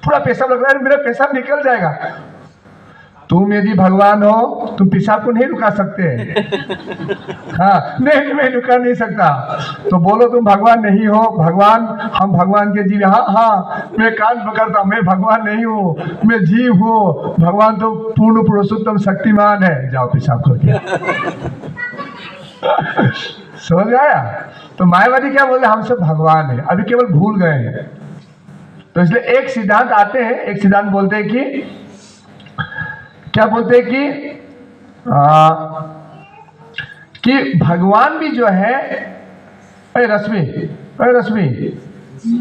पूरा पेशाब लग रहा है, मेरा पेशाब निकल जाएगा। तुम यदि भगवान हो तुम पेशाब को नहीं रुका सकते। हाँ, नहीं मैं रुका नहीं सकता। तो बोलो तुम भगवान नहीं हो, भगवान हम भगवान के जीव। हाँ मैं कान पकड़ता, मैं भगवान नहीं हूँ, मैं जीव हूँ। भगवान तो पूर्ण पुरुषोत्तम शक्तिमान है, जाओ पेशाब करके। समझ आया? तो मायावादी क्या बोले, हम सब भगवान है, अभी केवल भूल गए हैं। तो इसलिए एक सिद्धांत आते हैं, एक सिद्धांत बोलते हैं कि क्या बोलते हैं कि भगवान भी जो है, रश्मि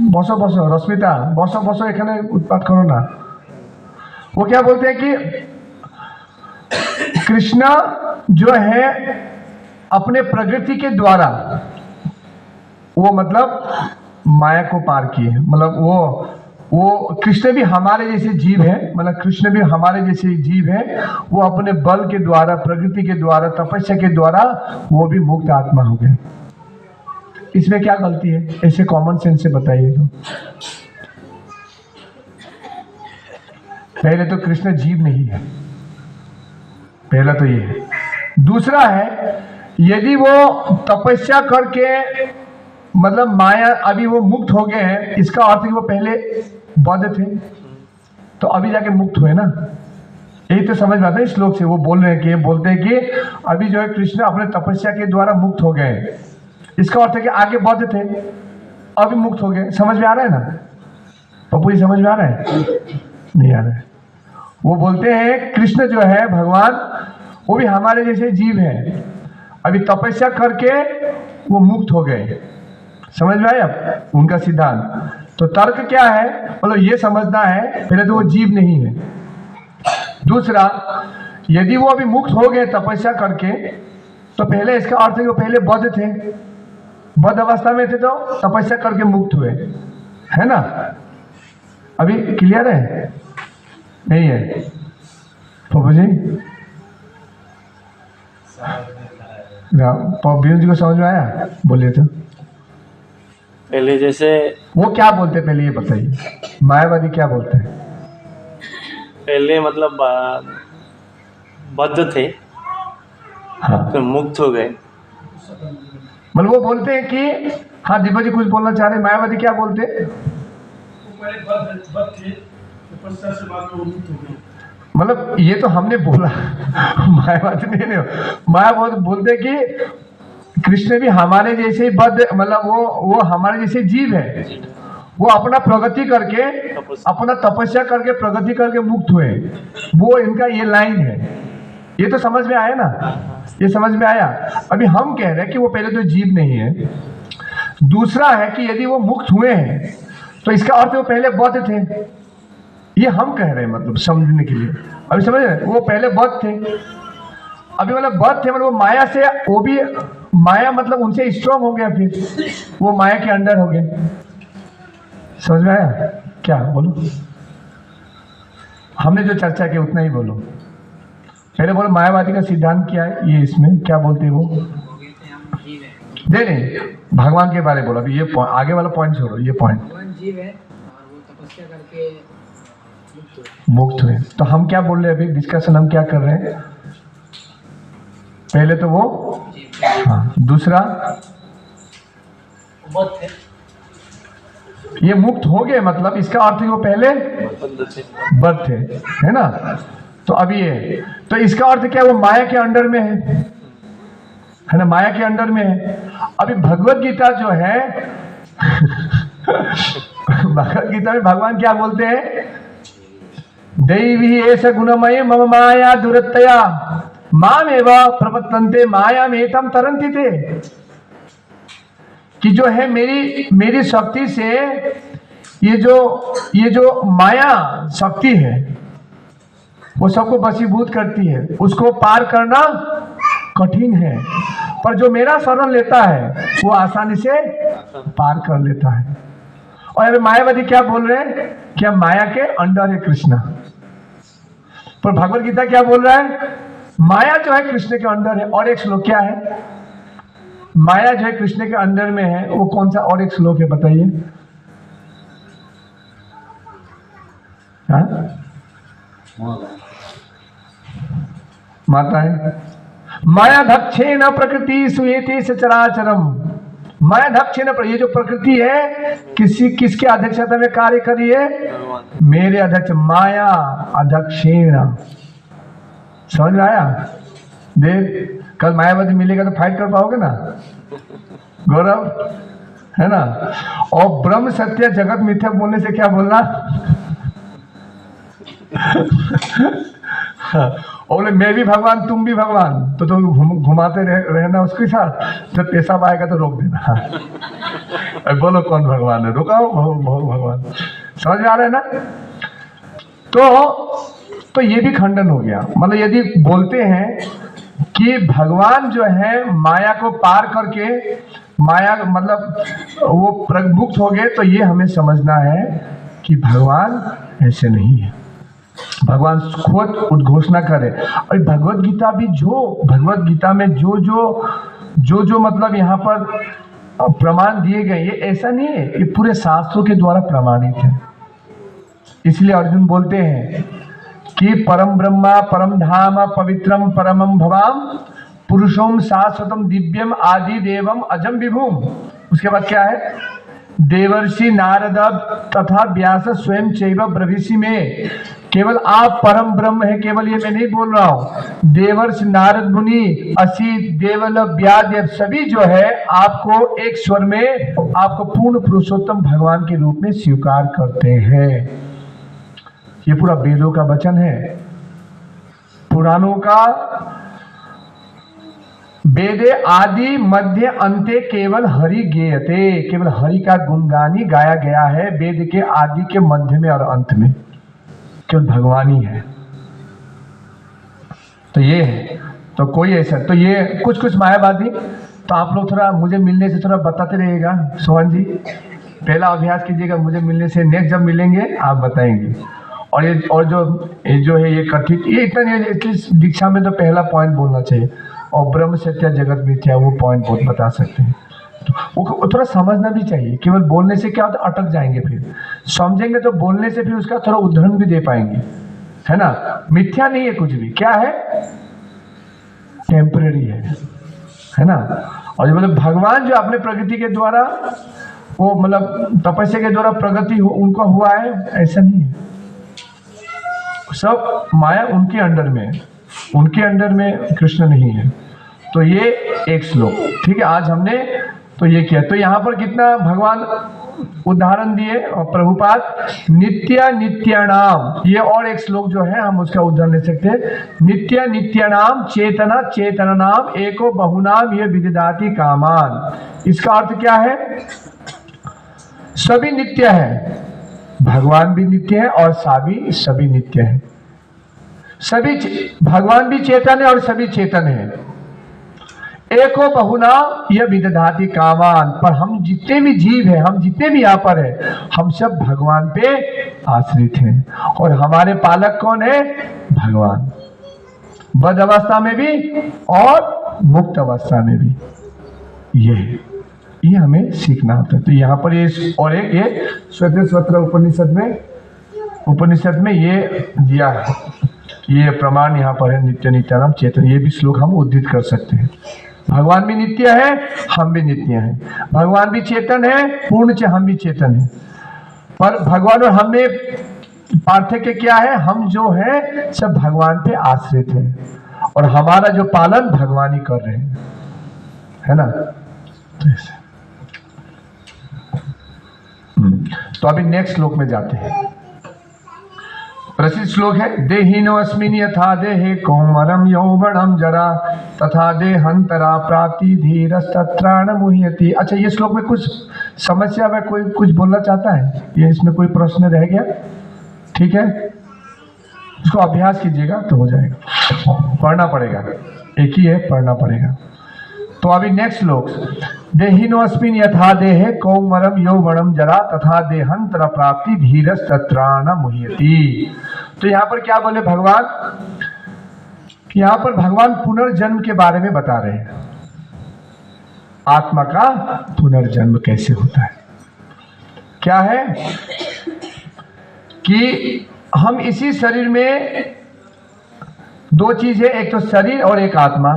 बसो रश्मिता बसो एखाने उत्पाद करो ना। वो क्या बोलते हैं कि कृष्णा जो है अपने प्रकृति के द्वारा वो मतलब माया को पार किए, मतलब वो कृष्ण भी हमारे जैसे जीव है, मतलब कृष्ण भी हमारे जैसे जीव है। वो अपने बल के द्वारा, प्रकृति के द्वारा, तपस्या के द्वारा वो भी मुक्त आत्मा हो गए। इसमें क्या गलती है? ऐसे कॉमन सेंस से बताइए। तो पहले तो कृष्ण जीव नहीं है, पहला तो ये है। दूसरा है, यदि वो तपस्या करके मतलब माया अभी वो मुक्त हो गए हैं, इसका अर्थ है वो पहले बद्ध थे तो अभी जाके मुक्त हुए ना। यही तो समझ में आता है इस श्लोक से। वो बोल रहे हैं कि बोलते हैं कि अभी जो है कृष्ण अपने तपस्या के द्वारा मुक्त हो गए, इसका अर्थ है कि आगे बद्ध थे अभी मुक्त हो गए। समझ में आ रहा है ना पप्पू जी? समझ में आ रहा है? नहीं आ रहा है। वो बोलते हैं कृष्ण जो है भगवान, वो भी हमारे जैसे जीव है, अभी तपस्या करके वो मुक्त हो गए। समझ में आया उनका सिद्धांत? तो तर्क क्या है, मतलब ये समझना है पहले तो वो जीव नहीं है। दूसरा, यदि वो अभी मुक्त हो गए तपस्या करके, तो पहले इसका अर्थ है कि वो पहले बद्ध थे, बद्ध अवस्था में थे तो तपस्या करके मुक्त हुए, है ना। अभी क्लियर है? नहीं है पप्पू जी? जी को समझ में आया? बोलिए तो। पहले जैसे वो क्या बोलते पहले ये बताइए, मायावादी क्या बोलते हैं? पहले मतलब बद्ध थे, हाँ, फिर मुक्त हो गए। मतलब वो बोलते हैं कि, हाँ दीपक जी कुछ बोलना चाह रहे हैं। मायावादी क्या बोलते हैं? मतलब ये तो हमने बोला मायावादी नहीं, मायावादी बोलते कि कृष्ण भी हमारे जैसे ही बद्ध, मतलब वो हमारे जैसे जीव है, वो अपना प्रगति करके, अपना तपस्या करके, प्रगति करके मुक्त हुए, वो इनका ये लाइन है। ये तो समझ में आया ना, ये समझ में आया। अभी हम कह रहे हैं कि वो पहले तो जीव नहीं है, दूसरा है कि यदि वो मुक्त हुए हैं तो इसका अर्थ वो पहले बद्ध थे, ये हम कह रहे हैं, मतलब समझने के लिए। अभी समझ रहे, वो पहले बद्ध थे, अभी मतलब बद्ध थे, मतलब वो माया से, वो भी माया मतलब उनसे स्ट्रांग हो गया, फिर वो माया के अंडर हो गए। समझ में आया क्या? बोलो, हमने जो चर्चा की उतना ही बोलो। पहले बोलो मायावादी का सिद्धांत क्या है, ये इसमें क्या बोलते हैं वो? नहीं, भगवान के बारे में बोलो। अभी ये आगे वाला पॉइंट छोड़ो, ये पॉइंट जीव है और वो तपस्या करके मुक्त हुए। तो हम क्या बोल रहे हैं अभी, डिस्कशन हम क्या कर रहे हैं? पहले तो वो, हाँ, दूसरा बद्ध थे, ये मुक्त हो गए, मतलब इसका अर्थ है वो पहले बद्ध थे, है ना? तो अभी ये, तो इसका अर्थ क्या, वो माया के अंडर में है ना, माया के अंडर में है। अभी भगवत गीता जो है भगवत गीता में भगवान क्या बोलते हैं? दैवी ऐसा गुणमय मम माया दुरत्तया माम एवं प्रपतन्ते माया में तम तरंती थे, कि जो है मेरी शक्ति से ये जो माया शक्ति है वो सबको वशीभूत करती है, उसको पार करना कठिन है, पर जो मेरा शरण लेता है वो आसानी से पार कर लेता है। और अभी मायावादी क्या बोल रहे हैं? क्या माया के अंडर है कृष्ण, पर भगवत गीता क्या बोल रहा है? माया जो है कृष्ण के अंडर है। और एक श्लोक क्या है? माया जो है कृष्ण के अंदर में है, वो कौन सा और एक श्लोक है बताइए? माता है माया धक्षेण प्रकृति सुएते सचराचरम। माया धक्षेण, ये जो प्रकृति है किसके अध्यक्षता में कार्य करी है? मेरे अध्यक्ष माया अध्यक्षेण। समझ में आया? देख, कल मायावादी मिलेगा तो फाइट कर पाओगे ना गौरव, है ना? और ब्रह्म सत्य जगत मिथ्या बोलने से क्या बोलना और बोले मैं भी भगवान तुम भी भगवान, तो तुम घुमाते रहना उसके साथ, जब पेशाब आएगा तो रोक देना बोलो कौन भगवान है, रुकाओ भगवान। समझ में आ रहा है ना? तो ये भी खंडन हो गया। मतलब यदि बोलते हैं कि भगवान जो है माया को पार करके, माया मतलब वो मुक्त हो गए, तो ये हमें समझना है कि भगवान ऐसे नहीं है। भगवान खुद उद्घोषणा करे। और भगवत गीता भी, जो भगवत गीता में जो मतलब यहाँ पर प्रमाण दिए गए, ये ऐसा नहीं है, ये पूरे शास्त्रों के द्वारा प्रमाणित है। इसलिए अर्जुन बोलते हैं कि परम ब्रह्मा परम धाम पवित्रम परमम भवाम पुरुषोम शाश्वतम दिव्यम आदि देवम अजम विभूम। उसके बाद क्या है? देवर्षि नारद तथा व्यास स्वयं चैव ब्रवीषि में। केवल आप परम ब्रह्म है, केवल ये मैं नहीं बोल रहा हूँ। देवर्षि नारद मुनि असी देवल व्यास सभी जो है आपको एक स्वर में, आपको पूर्ण पुरुषोत्तम भगवान के रूप में स्वीकार करते हैं। ये पूरा वेदों का वचन है, पुराणों का। वेदे आदि मध्य अंते केवल हरि गेयते, केवल हरि का गुणगान ही गाया गया है। वेद के आदि के मध्य में और अंत में केवल भगवान ही है। तो ये है, तो कोई ऐसा, तो ये कुछ मायावादी, तो आप लोग थोड़ा मुझे मिलने से थोड़ा बताते रहिएगा। सोहन जी पहला अभ्यास कीजिएगा, मुझे मिलने से, नेक्स्ट जब मिलेंगे आप बताएंगे। और जो है ये कथित, ये इतना नहीं, इस दीक्षा में तो पहला पॉइंट बोलना चाहिए, और ब्रह्म सत्य जगत मिथ्या वो पॉइंट बहुत बता सकते हैं। तो वो थोड़ा समझना भी चाहिए। केवल बोलने से क्या होता है, अटक जाएंगे, फिर समझेंगे तो बोलने से फिर उसका थोड़ा उदाहरण भी दे पाएंगे, है ना? मिथ्या नहीं है कुछ भी, क्या है? टेम्परेरी है ना? और जो मतलब भगवान जो अपने प्रकृति के द्वारा, वो मतलब तपस्या के द्वारा प्रगति उनका हुआ है, ऐसा नहीं है। सब माया उनके अंडर में है, उनके अंडर में कृष्ण नहीं है। तो ये एक श्लोक, ठीक है। आज हमने तो ये किया। तो यहाँ पर कितना भगवान उदाहरण दिए और प्रभुपाद नित्य नित्यानाम, ये और एक श्लोक जो है हम उसका उदाहरण ले सकते हैं। नित्य नित्यानाम चेतना चेतनानाम एको बहुनाम ये विदिदाति कामान। इसका अर्थ क्या है? सभी नित्य है, भगवान भी नित्य है और सभी नित्य है। सभी भगवान भी चेतन है और सभी चेतन है। एको बहुना यह विदधाति कामान। पर हम जितने भी जीव हैं, हम जितने भी यहाँ पर हैं, हम सब भगवान पे आश्रित हैं। और हमारे पालक कौन है? भगवान। बद्ध अवस्था में भी और मुक्त अवस्था में भी। ये हमें सीखना होता है। तो यहाँ पर ये और एक ये श्वेतस्वत्र उपनिषद में ये दिया है, ये प्रमाण यहाँ पर है नित्य नित्यानाम चेतन। ये भी श्लोक हम उद्धृत कर सकते हैं। भगवान भी नित्य है, हम भी नित्य हैं। भगवान भी चेतन है, पूर्ण हम भी चेतन है। पर भगवान और हम में पार्थक्य क्या है? हम जो है सब भगवान पे आश्रित है और हमारा जो पालन भगवान ही कर रहे हैं, है ना। तो अभी नेक्स्ट श्लोक में जाते हैं। प्रसिद्ध श्लोक है, देहिनो अस्मिन् यथा देहे कौमरम यौवनम जरा तथा देहांतरा प्राप्ति धीरस्तत्राण मुह्यति। अच्छा, ये श्लोक में कुछ समस्या में कोई कुछ बोलना चाहता है? ये इसमें कोई प्रश्न रह गया? ठीक है, इसको अभ्यास कीजिएगा तो हो जाएगा। पढ़ना पड़ेगा, एक ही है, पढ़ना पड़ेगा। तो अभी नेक्स्ट श्लोक, देहिनो अस्मिन् यथा देहे कौमरम यौवनम जरा तथा देहांतर प्राप्ति धीरस्तत्राण मुह्यति। तो यहाँ पर क्या बोले भगवान? यहाँ पर भगवान पुनर्जन्म के बारे में बता रहे हैं। आत्मा का पुनर्जन्म कैसे होता है? क्या है कि हम इसी शरीर में दो चीज है, एक तो शरीर और एक आत्मा।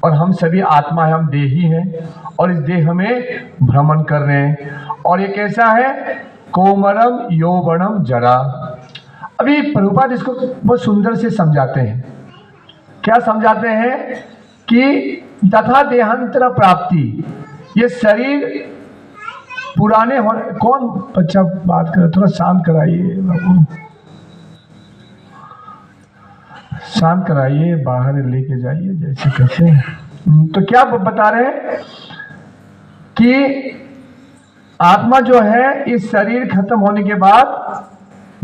और हम सभी आत्मा है, हम देही हैं और इस देह में भ्रमण कर रहे हैं। और ये कैसा है? कोमरम यौवनम जरा। अभी प्रभुपाद इसको बहुत सुंदर से समझाते हैं। क्या समझाते हैं? कि तथा देहांतर प्राप्ति, ये शरीर पुराने होने। कौन बच्चा बात करे? थोड़ा शांत कराइए बाबू, शांत कराइए, बाहर लेके जाइए जैसे कैसे। तो क्या बता रहे हैं कि आत्मा जो है इस शरीर खत्म होने के बाद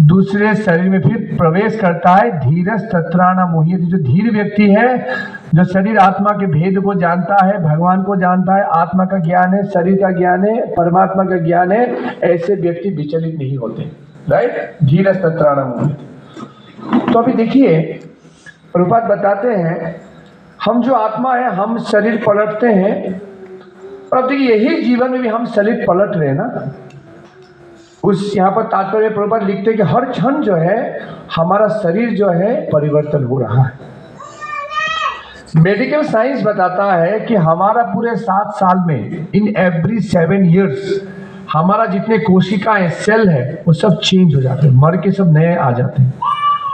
दूसरे शरीर में फिर प्रवेश करता है। धीरज तत्राणा मोहित, जो धीर व्यक्ति है, जो शरीर आत्मा के भेद को जानता है, भगवान को जानता है, आत्मा का ज्ञान है, शरीर का ज्ञान है, परमात्मा का ज्ञान है, ऐसे व्यक्ति विचलित नहीं होते। राइट, धीरज तत्राणा मोहित। तो अभी देखिए प्रभुपाद बताते हैं, हम जो आत्मा है, हम शरीर पलटते हैं। और अब देखिए यही जीवन में भी हम शरीर पलट रहे हैं ना। उस यहाँ पर तात्पर्य प्रभुपाद लिखते हैं कि हर क्षण जो है हमारा शरीर जो है परिवर्तन हो रहा है। मेडिकल साइंस बताता है कि हमारा पूरे 7 साल में, इन एवरी 7 years, हमारा जितने कोशिकाएं, सेल है, वो सब चेंज हो जाते हैं, मर के सब नए आ जाते हैं।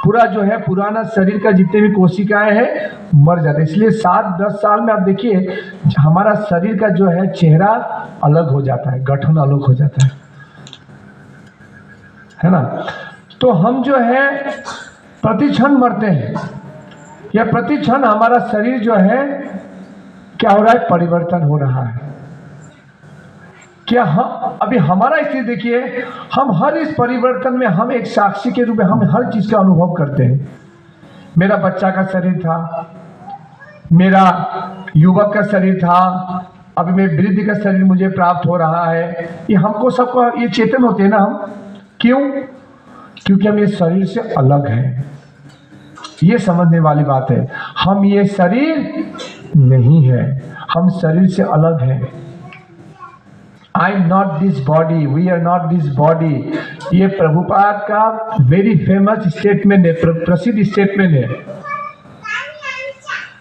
पूरा जो है पुराना शरीर का जितने भी कोशिकाएं हैं मर जाते हैं। इसलिए 7-10 साल में आप देखिए हमारा शरीर का जो है चेहरा अलग हो जाता है, गठन अलग हो जाता है ना। तो हम जो है प्रति क्षण मरते हैं, या प्रति क्षण हमारा शरीर जो है क्या हो रहा है? परिवर्तन हो रहा है। क्या हम अभी हमारा स्थिति देखिए, हम हर इस परिवर्तन में हम एक साक्षी के रूप में हम हर चीज का अनुभव करते हैं। मेरा बच्चा का शरीर था, मेरा युवक का शरीर था, अभी मैं वृद्ध का शरीर मुझे प्राप्त हो रहा है। ये हमको सबको ये चेतन होते हैं ना हम। क्यों? क्योंकि हम ये शरीर से अलग हैं। ये समझने वाली बात है। हम ये शरीर नहीं है, हम शरीर से अलग हैं। I am not this body, we are not this body। ये प्रभुपाद का वेरी फेमस स्टेटमेंट है, प्रसिद्ध स्टेटमेंट है।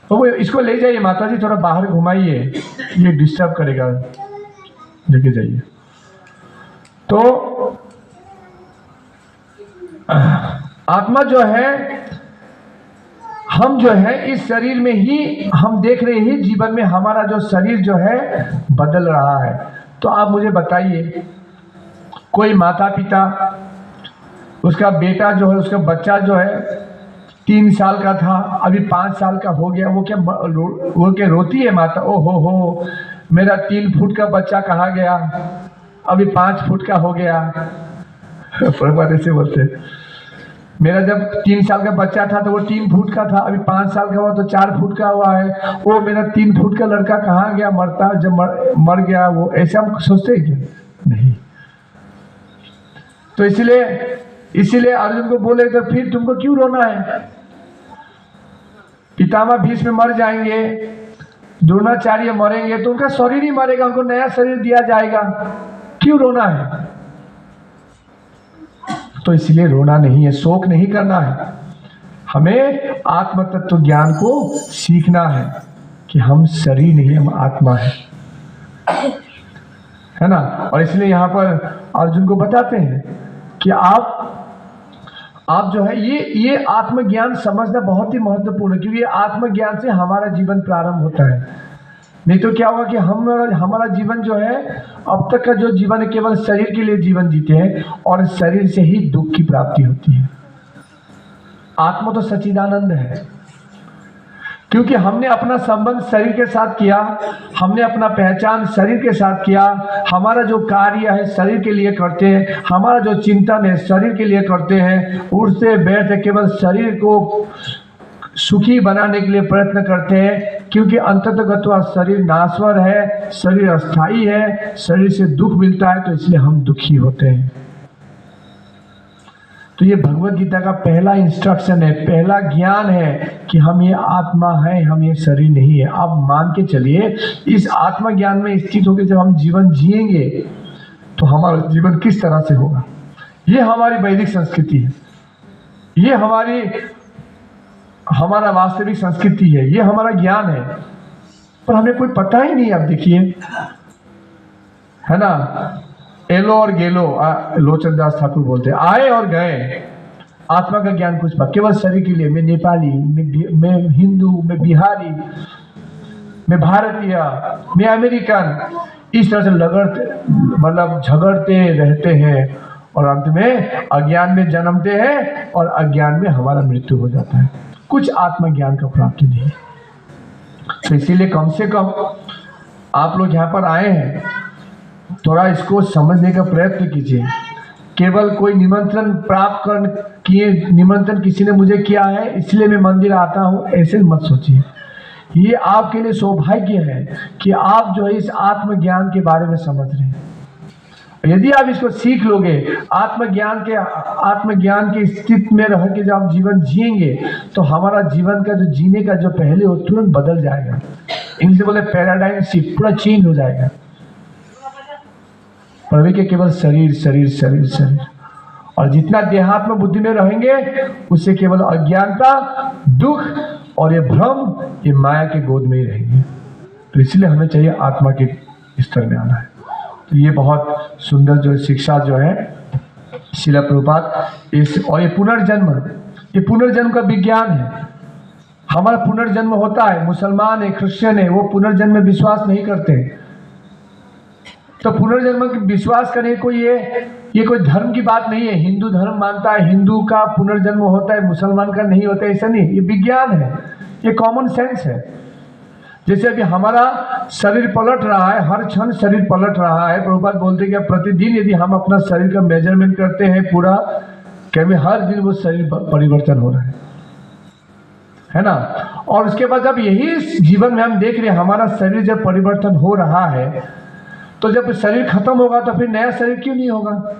तो इसको ले जाइए माता जी, थोड़ा बाहर घुमाइए, ये डिस्टर्ब करेगा, लेके जाइए। तो आत्मा जो है, हम जो है इस शरीर में ही हम देख रहे हैं, जीवन में हमारा जो शरीर जो है बदल रहा है। तो आप मुझे बताइए, कोई माता पिता, उसका बेटा जो है, उसका बच्चा जो है 3 साल का था, अभी 5 साल का हो गया, वो क्या रोती है माता, ओ हो मेरा 3 फुट का बच्चा कहाँ गया, अभी 5 फुट का हो गया। प्रभुपाद ऐसे बोलते हैं, मेरा जब 3 साल का बच्चा था तो वो 3 फुट का था, अभी 5 साल का हुआ तो 4 फुट का हुआ है। वो मेरा 3 फुट का लड़का कहाँ गया, मरता जब मर गया वो, ऐसा हम सोचते हैं क्या? नहीं। तो इसीलिए अर्जुन को बोले तो फिर तुमको क्यों रोना है? पितामह भीष्म मर जाएंगे, द्रोणाचार्य मरेंगे, तो उनका शरीर ही मरेगा, उनको नया शरीर दिया जाएगा, क्यों रोना है? तो इसलिए रोना नहीं है, शोक नहीं करना है। हमें आत्म तत्व ज्ञान को सीखना है कि हम शरीर नहीं, हम आत्मा है ना। और इसलिए यहाँ पर अर्जुन को बताते हैं कि आप जो है ये आत्मज्ञान समझना बहुत ही महत्वपूर्ण है, क्योंकि आत्मज्ञान से हमारा जीवन प्रारंभ होता है। नहीं तो क्या होगा कि हमारा जीवन जो है, अब तक का जो जीवन है केवल शरीर के लिए जीवन जीते हैं और शरीर से ही दुख की प्राप्ति होती है। आत्मा तो सच्चिदानंद है, क्योंकि हमने अपना संबंध शरीर के साथ किया, हमने अपना पहचान शरीर के साथ किया, हमारा जो कार्य है शरीर के लिए करते हैं, हमारा जो चिंतन है शरीर के लिए करते हैं, उठते बैठते केवल शरीर को सुखी बनाने के लिए प्रयत्न करते हैं, क्योंकि अंततः शरीर नाश्वर है, शरीर अस्थाई है, शरीर से दुख मिलता है, तो इसलिए हम दुखी होते हैं। तो ये भगवत गीता का पहला इंस्ट्रक्शन है, पहला ज्ञान है कि हम ये आत्मा है, हम ये शरीर नहीं है। आप मान के चलिए, इस आत्मा ज्ञान में स्थित होकर जब हम जीवन जिएंगे तो हमारा जीवन किस तरह से होगा। ये हमारी वैदिक संस्कृति है, ये हमारा वास्तविक संस्कृति है, ये हमारा ज्ञान है, पर हमें कोई पता ही नहीं। आप देखिए, है ना, एलो और गेलो, लोचन दास ठाकुर बोलते हैं, आए और गए, आत्मा का ज्ञान कुछ बात, केवल शरीर के लिए। मैं नेपाली, मैं हिंदू, मैं बिहारी, मैं भारतीय, मैं अमेरिकन, इस तरह से झगड़ते रहते हैं और अंत में अज्ञान में जन्मते हैं और अज्ञान में हमारा मृत्यु हो जाता है। कुछ आत्मज्ञान का प्राप्ति नहीं। तो इसीलिए कम से कम आप लोग यहाँ पर आए हैं, थोड़ा इसको समझने का प्रयत्न कीजिए। केवल कोई निमंत्रण निमंत्रण किसी ने मुझे किया है इसलिए मैं मंदिर आता हूँ, ऐसे मत सोचिए। ये आपके लिए सौभाग्य है कि आप जो है इस आत्मज्ञान के बारे में समझ रहे हैं। यदि आप इसको सीख लोगे, आत्मज्ञान के स्थिति में रह के जब आप जीवन जिएंगे तो हमारा जीवन का जो जीने का जो पहले हो तुरंत बदल जाएगा। इंग्लिश में बोले पैराडाइम शिफ्ट, पूरा चेंज हो जाएगा। पर के केवल शरीर शरीर शरीर शरीर, और जितना देहात्म बुद्धि में रहेंगे उससे केवल अज्ञानता, दुख और ये भ्रम, ये माया के गोद में ही रहेंगे। तो इसलिए हमें चाहिए आत्मा के स्तर में आना है। तो ये बहुत सुंदर जो शिक्षा जो है श्रील प्रभुपाद और ये पुनर्जन्म का विज्ञान है। हमारा पुनर्जन्म होता है, मुसलमान है, क्रिश्चियन है, वो पुनर्जन्म में विश्वास नहीं करते। तो पुनर्जन्म की विश्वास करने को ये कोई धर्म की बात नहीं है। हिंदू धर्म मानता है हिंदू का पुनर्जन्म होता है, मुसलमान का नहीं होता है, ऐसा नहीं। ये विज्ञान है, ये कॉमन सेंस है। जैसे अभी हमारा शरीर पलट रहा है, हर क्षण शरीर पलट रहा है। प्रभुपाद बोलते हैं कि प्रतिदिन यदि हम अपना शरीर का मेजरमेंट करते हैं पूरा, क्या हर दिन वो शरीर परिवर्तन हो रहा है ना। और उसके बाद जब यही जीवन में हम देख रहे हैं हमारा शरीर जब परिवर्तन हो रहा है, तो जब शरीर खत्म होगा तो फिर नया शरीर क्यों नहीं होगा।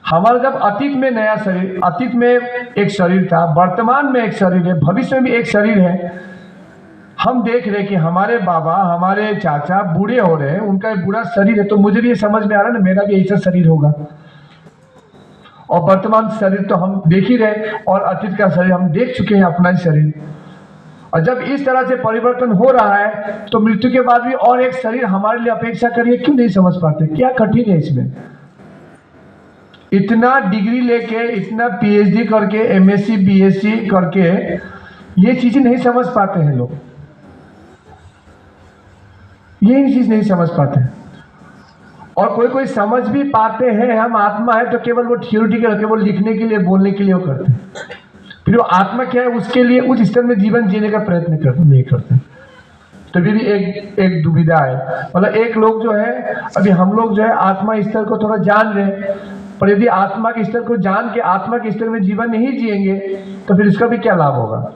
हमारा जब अतीत में एक शरीर था, वर्तमान में एक शरीर है, भविष्य में भी एक शरीर है। हम देख रहे कि हमारे बाबा, हमारे चाचा बूढ़े हो रहे हैं, उनका एक बूढ़ा शरीर है, तो मुझे भी ये समझ में आ रहा है ना मेरा भी ऐसा शरीर होगा। और वर्तमान शरीर तो हम देख ही रहे, और अतीत का शरीर हम देख चुके हैं अपना ही शरीर। और जब इस तरह से परिवर्तन हो रहा है तो मृत्यु के बाद भी और एक शरीर हमारे लिए अपेक्षा करिए, क्यों नहीं समझ पाते? क्या कठिन है इसमें? इतना डिग्री लेके, इतना पीएचडी करके, एमएससी बीएससी करके ये चीजें नहीं समझ पाते हैं लोग, ये चीज नहीं समझ पाते हैं। और कोई कोई समझ भी पाते हैं हम आत्मा है, तो केवल वो थियोरिटिकल, केवल लिखने के लिए, बोलने के लिए वो करते हैं। फिर वो आत्मा क्या है उसके लिए उस स्तर में जीवन जीने का प्रयत्न नहीं करते। तो भी एक दुविधा है। मतलब एक लोग जो है, अभी हम लोग जो है आत्मा स्तर को थोड़ा जान रहे हैं, पर यदि आत्मा के स्तर को जान के आत्मा के स्तर में जीवन नहीं जिएंगे तो फिर इसका भी क्या लाभ होगा।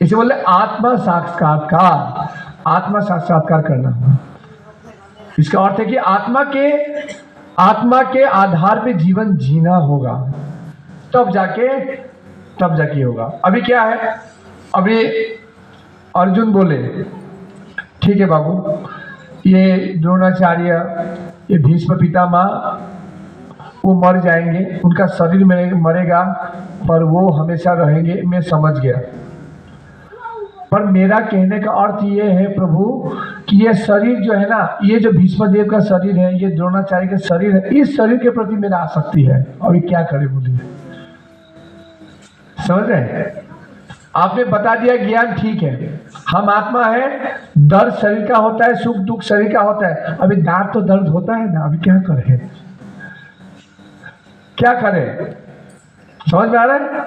इसे बोले आत्मा साक्षात्कार, आत्मा साक्षात्कार करना। इसका अर्थ है कि आत्मा के आधार पे जीवन जीना होगा, तब जाके होगा। अभी क्या है, अभी अर्जुन बोले ठीक है बाबू, ये द्रोणाचार्य, ये भीष्म पितामह वो मर जाएंगे, उनका शरीर मरेगा पर वो हमेशा रहेंगे, मैं समझ गया। पर मेरा कहने का अर्थ ये है प्रभु कि ये शरीर जो है ना, ये जो भीष्म देव का शरीर है, ये द्रोणाचार्य का शरीर है, इस शरीर के प्रति मेरा आसक्ति है। अभी क्या करें बोलिए, समझ रहे? आपने बता दिया ज्ञान, ठीक है, हम आत्मा है, दर्द शरीर का होता है, सुख दुख शरीर का होता है। अभी दांत तो दर्द होता है ना, अभी क्या करें, क्या करें, समझ में आ रहा है?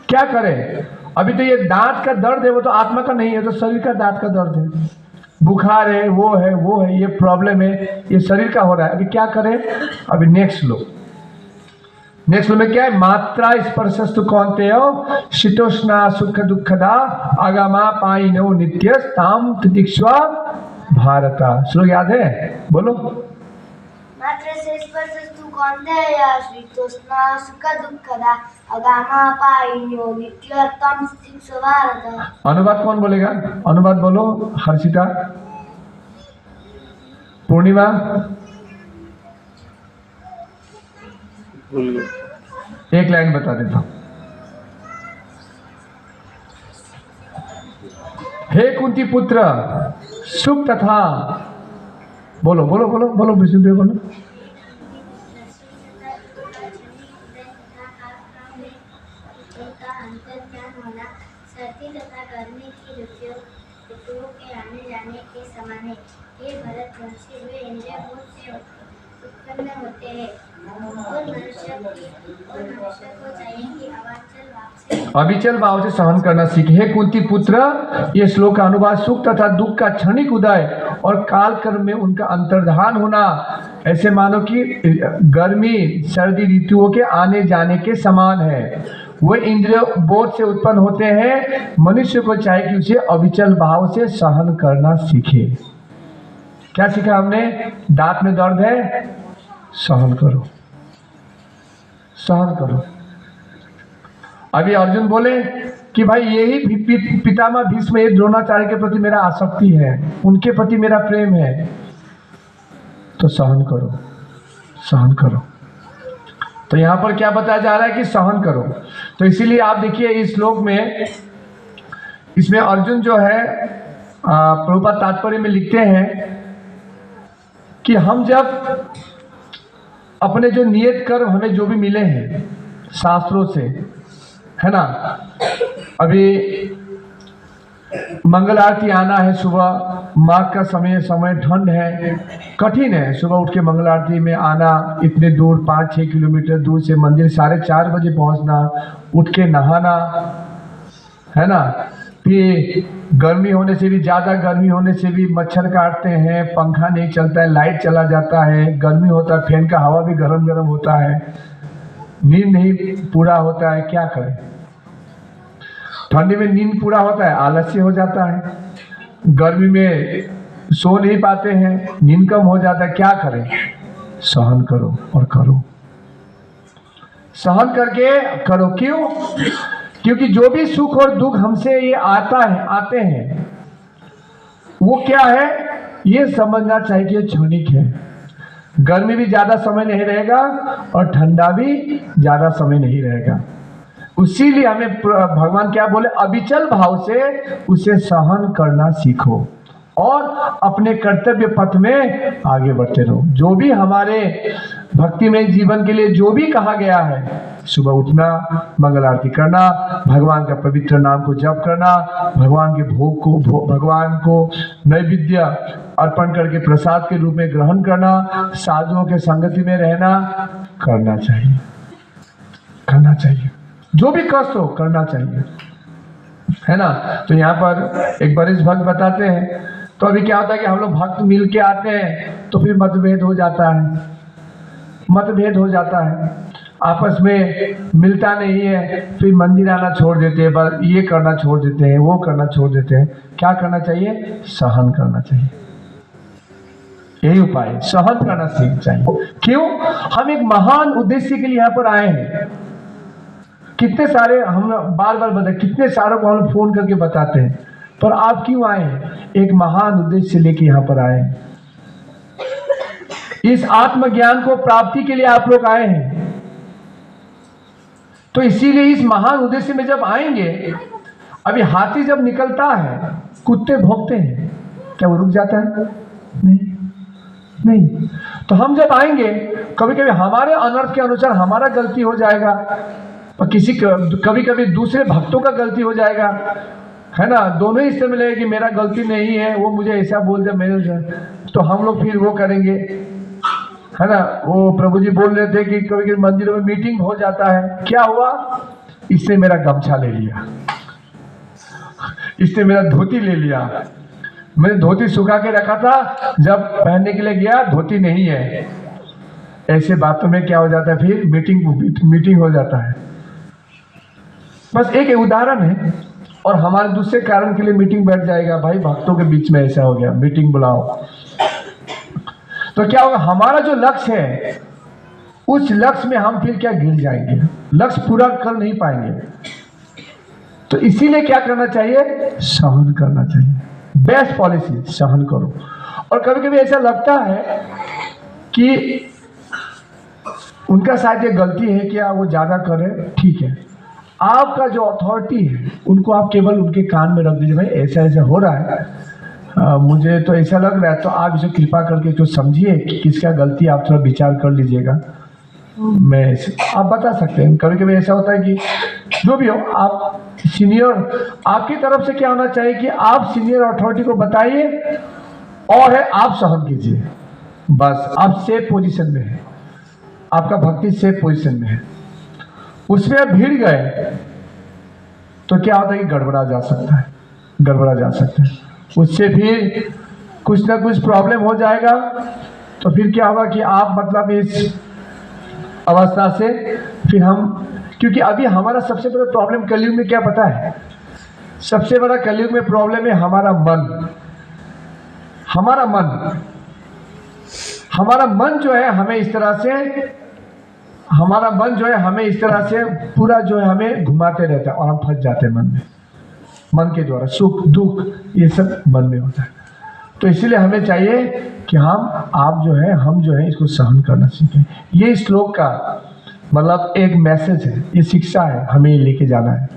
क्या करें? अभी तो ये दांत का दर्द है, वो तो आत्मा का नहीं है, तो शरीर का दांत का दर्द है, बुखार है, वो है, ये प्रॉब्लम है, ये शरीर का हो रहा है। अभी क्या करें? अभी नेक्स्ट लो में क्या है, मात्रा स्पर्शस्तु कौन्तेयो शीतोष्णा सुख दुखदा आगामा पाइनो नित्य ताम तितिक्ष्वा भारता। श्लोक याद है? बोलो। मात्रा से स्पर्शस्तु कौन्तेयो शीतोष्णा सुख दुखदा आगामा पाइनो नित्य ताम तितिक्ष्वा भारता। अनुवाद कौन बोलेगा? अनुवाद बोलो। हर्षिता, पूर्णिमा, एक लाइन बता देता हूं। हे कुंती पुत्र, सुख तथा, बोलो बोलो बोलो बोलो विष्णुदेव बोलो। अविचल भाव से सहन करना सीखे। हे कुंती पुत्र, ये श्लोक का अनुवाद सुख तथा दुख का क्षणिक उदय और काल कर्म में उनका अंतर्धान होना, ऐसे मानो कि गर्मी सर्दी ऋतुओं के आने जाने के समान है। वो इंद्रिय बोध से उत्पन्न होते हैं। मनुष्य को चाहिए कि उसे अविचल भाव से सहन करना सीखे। क्या सीखा हमने? दांत में दर्द है, सहन करो, सहन करो। अभी अर्जुन बोले कि भाई यही पितामह भीष्म, ये द्रोणाचार्य के प्रति मेरा आसक्ति है, उनके प्रति मेरा प्रेम है, तो सहन करो, सहन करो। तो यहाँ पर क्या बताया जा रहा है कि सहन करो। तो इसीलिए आप देखिए इस श्लोक में, इसमें अर्जुन जो है प्रभुपाद तात्पर्य में लिखते हैं कि हम जब अपने जो नियत कर्म हमें जो भी मिले हैं शास्त्रों से, है ना, अभी मंगल आरती आना है सुबह, माघ का समय ठंड है, कठिन है सुबह उठ के मंगल आरती में आना, इतने दूर 5-6 किलोमीटर दूर से मंदिर 4:30 बजे पहुंचना, उठ के नहाना, है ना, फिर गर्मी होने से भी, ज़्यादा गर्मी होने से भी मच्छर काटते हैं, पंखा नहीं चलता है, लाइट चला जाता है, गर्मी होता है, फैन का हवा भी गरम गरम होता है, नींद नहीं पूरा होता है, क्या करें? ठंडी में नींद पूरा होता है, आलस्य हो जाता है, गर्मी में सो नहीं पाते हैं, नींद कम हो जाता है, क्या करें? सहन करो और करो, सहन करके करो। क्यों? क्योंकि जो भी सुख और दुख हमसे ये आते हैं, वो क्या है, ये समझना चाहिए कि क्षणिक है। गर्मी भी ज्यादा समय नहीं रहेगा और ठंडा भी ज्यादा समय नहीं रहेगा। इसीलिए हमें भगवान क्या बोले, अविचल भाव से उसे सहन करना सीखो और अपने कर्तव्य पथ में आगे बढ़ते रहो। जो भी हमारे भक्तिमय जीवन के लिए जो भी कहा गया है, सुबह उठना, मंगल आरती करना, भगवान का पवित्र नाम को जप करना, भगवान के भोग को भगवान को नैवेद्य अर्पण करके प्रसाद के रूप में ग्रहण करना, साधुओं के संगति में रहना, करना चाहिए, करना चाहिए। जो भी कष्ट हो करना चाहिए, है ना। तो यहाँ पर एक वरिष्ठ भक्त बताते हैं, तो अभी क्या होता है कि हम लोग भक्त मिल के आते हैं तो फिर मतभेद हो जाता है, मतभेद हो जाता है, आपस में मिलता नहीं है, फिर मंदिर आना छोड़ देते हैं, बस ये करना छोड़ देते हैं, वो करना छोड़ देते हैं। क्या करना चाहिए? सहन करना चाहिए, यही उपाय, सहन करना सीख चाहिए। क्यों? हम एक महान उद्देश्य के लिए यहाँ पर आए हैं। कितने सारे हम बार बार बताए, कितने सारों को हम फोन करके बताते हैं, पर आप क्यों आए हैं? एक महान उद्देश्य लेके यहाँ पर आए हैं। इस आत्मज्ञान को प्राप्ति के लिए आप लोग आए हैं। तो इसीलिए इस महान उद्देश्य में जब आएंगे, अभी हाथी जब निकलता है, कुत्ते भौंकते हैं, क्या वो रुक जाता है? नहीं। तो हम जब आएंगे, कभी कभी हमारे अनर्थ के अनुसार हमारा गलती हो जाएगा, और कभी कभी दूसरे भक्तों का गलती हो जाएगा, है ना। दोनों ही इससे मिलेगा कि मेरा गलती नहीं है, वो मुझे ऐसा बोल दे, मेरे से, तो हम लोग फिर वो करेंगे, है ना। वो प्रभु जी बोल रहे थे कि कभी कभी मंदिरों में मीटिंग हो जाता है, क्या हुआ? इसने मेरा गमछा ले लिया, इसने मेरा धोती ले लिया, मैंने धोती सुखा के रखा था, जब पहनने के लिए गया धोती नहीं है। ऐसे बातों में क्या हो जाता है, फिर मीटिंग हो जाता है। बस एक उदाहरण है, और हमारे दूसरे कारण के लिए मीटिंग बैठ जाएगा, भाई भक्तों के बीच में ऐसा हो गया, मीटिंग बुलाओ। तो क्या होगा? हमारा जो लक्ष्य है, उस लक्ष्य में हम फिर क्या गिर जाएंगे, लक्ष्य पूरा कर नहीं पाएंगे। तो इसीलिए क्या करना चाहिए? सहन करना चाहिए। बेस्ट पॉलिसी, सहन करो। और कभी कभी ऐसा लगता है कि उनका शायद ये गलती है, क्या वो ज्यादा करे, ठीक है, आपका जो अथॉरिटी है उनको आप केवल उनके कान में रख दीजिए, भाई ऐसा ऐसा हो रहा है, मुझे तो ऐसा लग रहा है, तो आप इसे कृपा करके तो समझिए कि किसका गलती, आप थोड़ा विचार कर लीजिएगा। मैं आप बता सकते हैं। कभी कभी ऐसा होता है कि जो भी हो, आप सीनियर, आपकी तरफ से क्या होना चाहिए कि आप सीनियर अथॉरिटी को बताइए, और है आप सहन कीजिए, बस आप सेफ पोजीशन में है, आपका भक्ति सेफ पोजीशन में है। उसमें आप भीड़ गए तो क्या होता है कि गड़बड़ा जा सकता है, गड़बड़ा जा सकता है, उससे फिर कुछ ना कुछ प्रॉब्लम हो जाएगा। तो फिर क्या होगा कि आप मतलब इस अवस्था से फिर हम, क्योंकि अभी हमारा सबसे बड़ा प्रॉब्लम कलयुग में क्या पता है? सबसे बड़ा कलयुग में प्रॉब्लम है हमारा मन। हमारा मन जो है हमें इस तरह से, हमारा मन जो है हमें इस तरह से पूरा जो है हमें घुमाते रहता है, और हम फंस जाते हैं मन में। मन के द्वारा सुख दुख ये सब मन में होता है। तो इसीलिए हमें चाहिए कि हम जो है इसको सहन करना सीखें। ये श्लोक का मतलब एक मैसेज है, ये शिक्षा है, हमें लेके जाना है।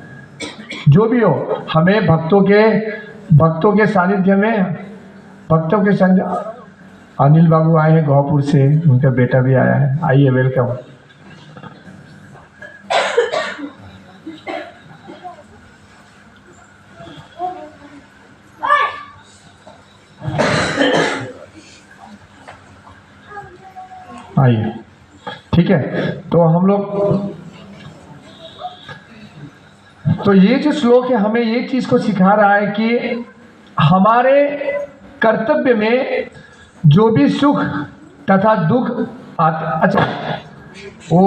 जो भी हो, हमें भक्तों के सानिध्य में, भक्तों के संग। अनिल बाबू आए हैं गौपुर से, उनका बेटा भी आया है, आइए, वेलकम। आइए, ठीक है। तो हम लोग, तो ये जो श्लोक है हमें ये चीज को सिखा रहा है कि हमारे कर्तव्य में जो भी सुख तथा दुख अच्छा, वो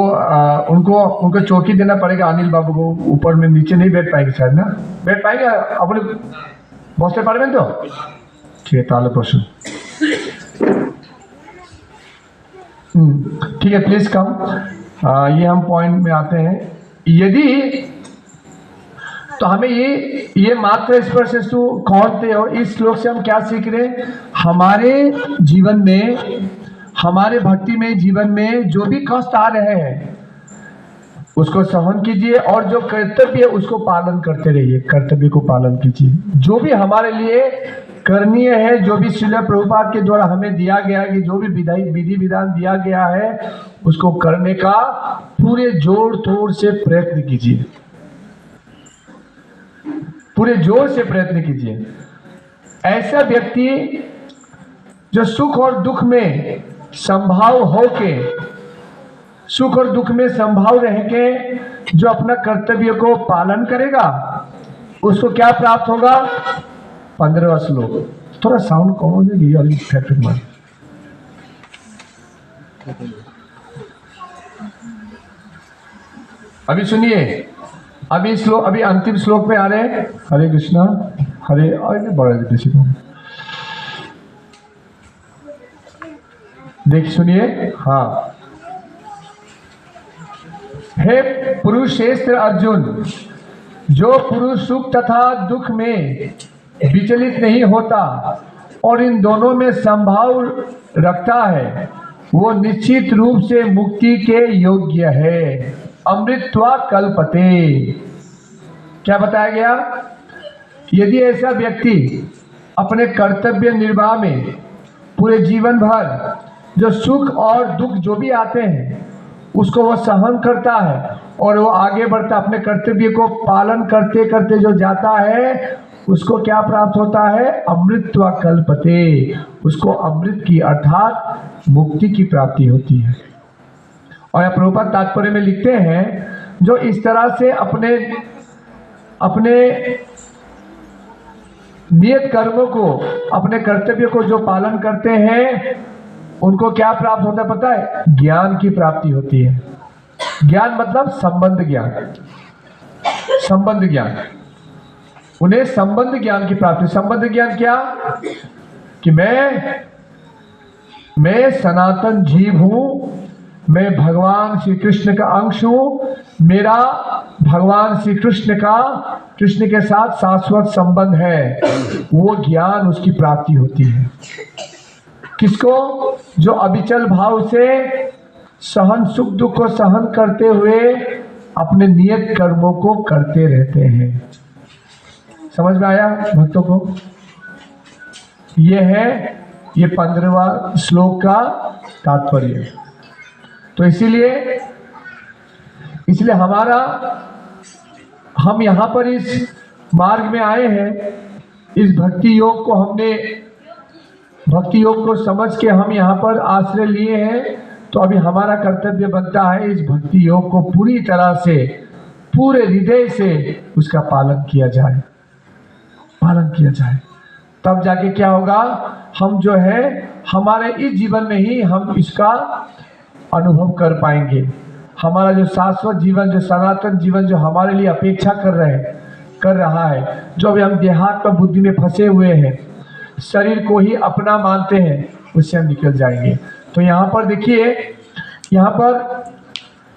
उनको चौकी देना पड़ेगा अनिल बाबू को। ऊपर में, नीचे नहीं बैठ पाएंगे शायद ना, बैठ पाएंगे अपने बसते पारबें तो ठीक है, ताले पशु, ठीक है, प्लीज कम। ये हम पॉइंट में आते हैं। यदि तो हमें ये मात्र स्पर्श तू कौन थे, और इस श्लोक से हम क्या सीख रहे हैं? हमारे जीवन में, हमारे भक्ति में जीवन में जो भी कष्ट आ रहे हैं उसको सहन कीजिए, और जो कर्तव्य है उसको पालन करते रहिए, कर्तव्य को पालन कीजिए। जो भी हमारे लिए करणीय है, जो भी श्रील प्रभुपाद के द्वारा हमें दिया गया है कि जो भी विधि विधान दिया गया है उसको करने का पूरे जोर तोड़ से प्रयत्न कीजिए, पूरे जोर से प्रयत्न कीजिए। ऐसा व्यक्ति जो सुख और दुख में संभाव होके, सुख और दुख में संभाव रह के जो अपना कर्तव्य को पालन करेगा उसको क्या प्राप्त होगा? 15वां श्लोक। थोड़ा साउंड कम हो जाएगी। अभी सुनिए, अभी अंतिम श्लोक में आ रहे हैं। हरे कृष्णा, हरे बड़ा देख सुनिए। हाँ, हे पुरुषेश्वर अर्जुन, जो पुरुष सुख तथा दुख में विचलित नहीं होता और इन दोनों में संभाव रखता है वो निश्चित रूप से मुक्ति के योग्य है। अमृतत्वा कल्पते। क्या बताया गया? यदि ऐसा व्यक्ति अपने कर्तव्य निर्वाह में पूरे जीवन भर जो सुख और दुख जो भी आते हैं उसको वो सहन करता है और वो आगे बढ़ता, अपने कर्तव्य को पालन करते करते जो जाता है उसको क्या प्राप्त होता है? अमृतत्वा कल्पते। उसको अमृत की अर्थात मुक्ति की प्राप्ति होती है। और प्रभुपाद तात्पर्य में लिखते हैं, जो इस तरह से अपने नियत कर्मों को, अपने कर्तव्य को जो पालन करते हैं उनको क्या प्राप्त होता है पता है? ज्ञान की प्राप्ति होती है। ज्ञान मतलब संबंध ज्ञान, संबंध ज्ञान। उन्हें संबंध ज्ञान की प्राप्ति। संबंध ज्ञान क्या? कि मैं सनातन जीव हूं, मैं भगवान श्री कृष्ण का अंश हूं, मेरा भगवान श्री कृष्ण के साथ शाश्वत संबंध है। वो ज्ञान, उसकी प्राप्ति होती है। किसको? जो अविचल भाव से सहन, सुख दुख को सहन करते हुए अपने नियत कर्मों को करते रहते हैं। समझ में आया भक्तों को? ये है ये 15वां श्लोक का तात्पर्य। तो इसीलिए हम यहाँ पर इस मार्ग में आए हैं। इस भक्ति योग को समझ के हम यहाँ पर आश्रय लिए हैं। तो अभी हमारा कर्तव्य बनता है इस भक्ति योग को पूरी तरह से, पूरे हृदय से उसका पालन किया जाए, पालन किया जाए। तब जाके क्या होगा? हम जो है हमारे इस जीवन में ही हम इसका अनुभव कर पाएंगे। हमारा जो शाश्वत जीवन, जो सनातन जीवन जो हमारे लिए अपेक्षा कर रहा है, जो अभी हम देहात्म बुद्धि में फंसे हुए हैं, शरीर को ही अपना मानते हैं, उससे हम निकल जाएंगे। तो यहाँ पर देखिए, यहाँ पर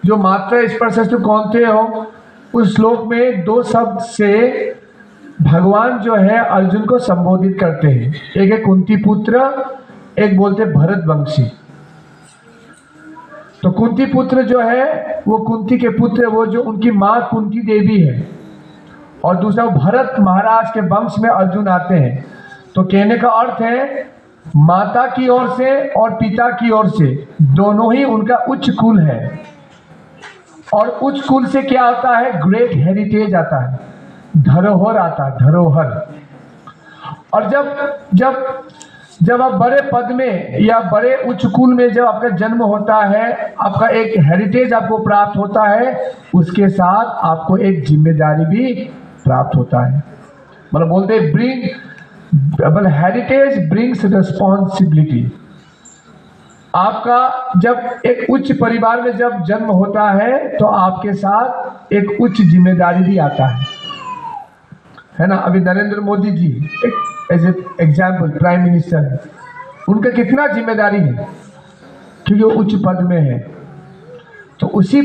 जो मात्रा स्पर्श तु कौनते हो, उस श्लोक में 2 शब्द से भगवान जो है अर्जुन को संबोधित करते हैं। एक है कुंती पुत्र, एक बोलते भरतवंशी। तो कुंती पुत्र जो है वो कुंती के पुत्र, वो जो उनकी माँ कुंती देवी है, और दूसरा भरत महाराज के वंश में अर्जुन आते हैं। तो कहने का अर्थ है माता की ओर से और पिता की ओर से दोनों ही उनका उच्च कुल है। और उच्च कुल से क्या आता है? ग्रेट हेरिटेज आता है, धरोहर आता है, धरोहर। और जब आप बड़े पद में या बड़े उच्च कुल में जब आपका जन्म होता है, आपका एक हेरिटेज आपको प्राप्त होता है, उसके साथ आपको एक जिम्मेदारी भी प्राप्त होता है। मतलब बोलते हेरिटेज ब्रिंग्स रिस्पॉन्सिबिलिटी। आपका जब एक उच्च परिवार में जब जन्म होता है तो आपके साथ एक उच्च जिम्मेदारी भी आता है ना। अभी Narendra Modi ji as example prime minister है, उनका कितना जिम्मेदारी है क्योंकि वो उच्च पद में है। तो उसी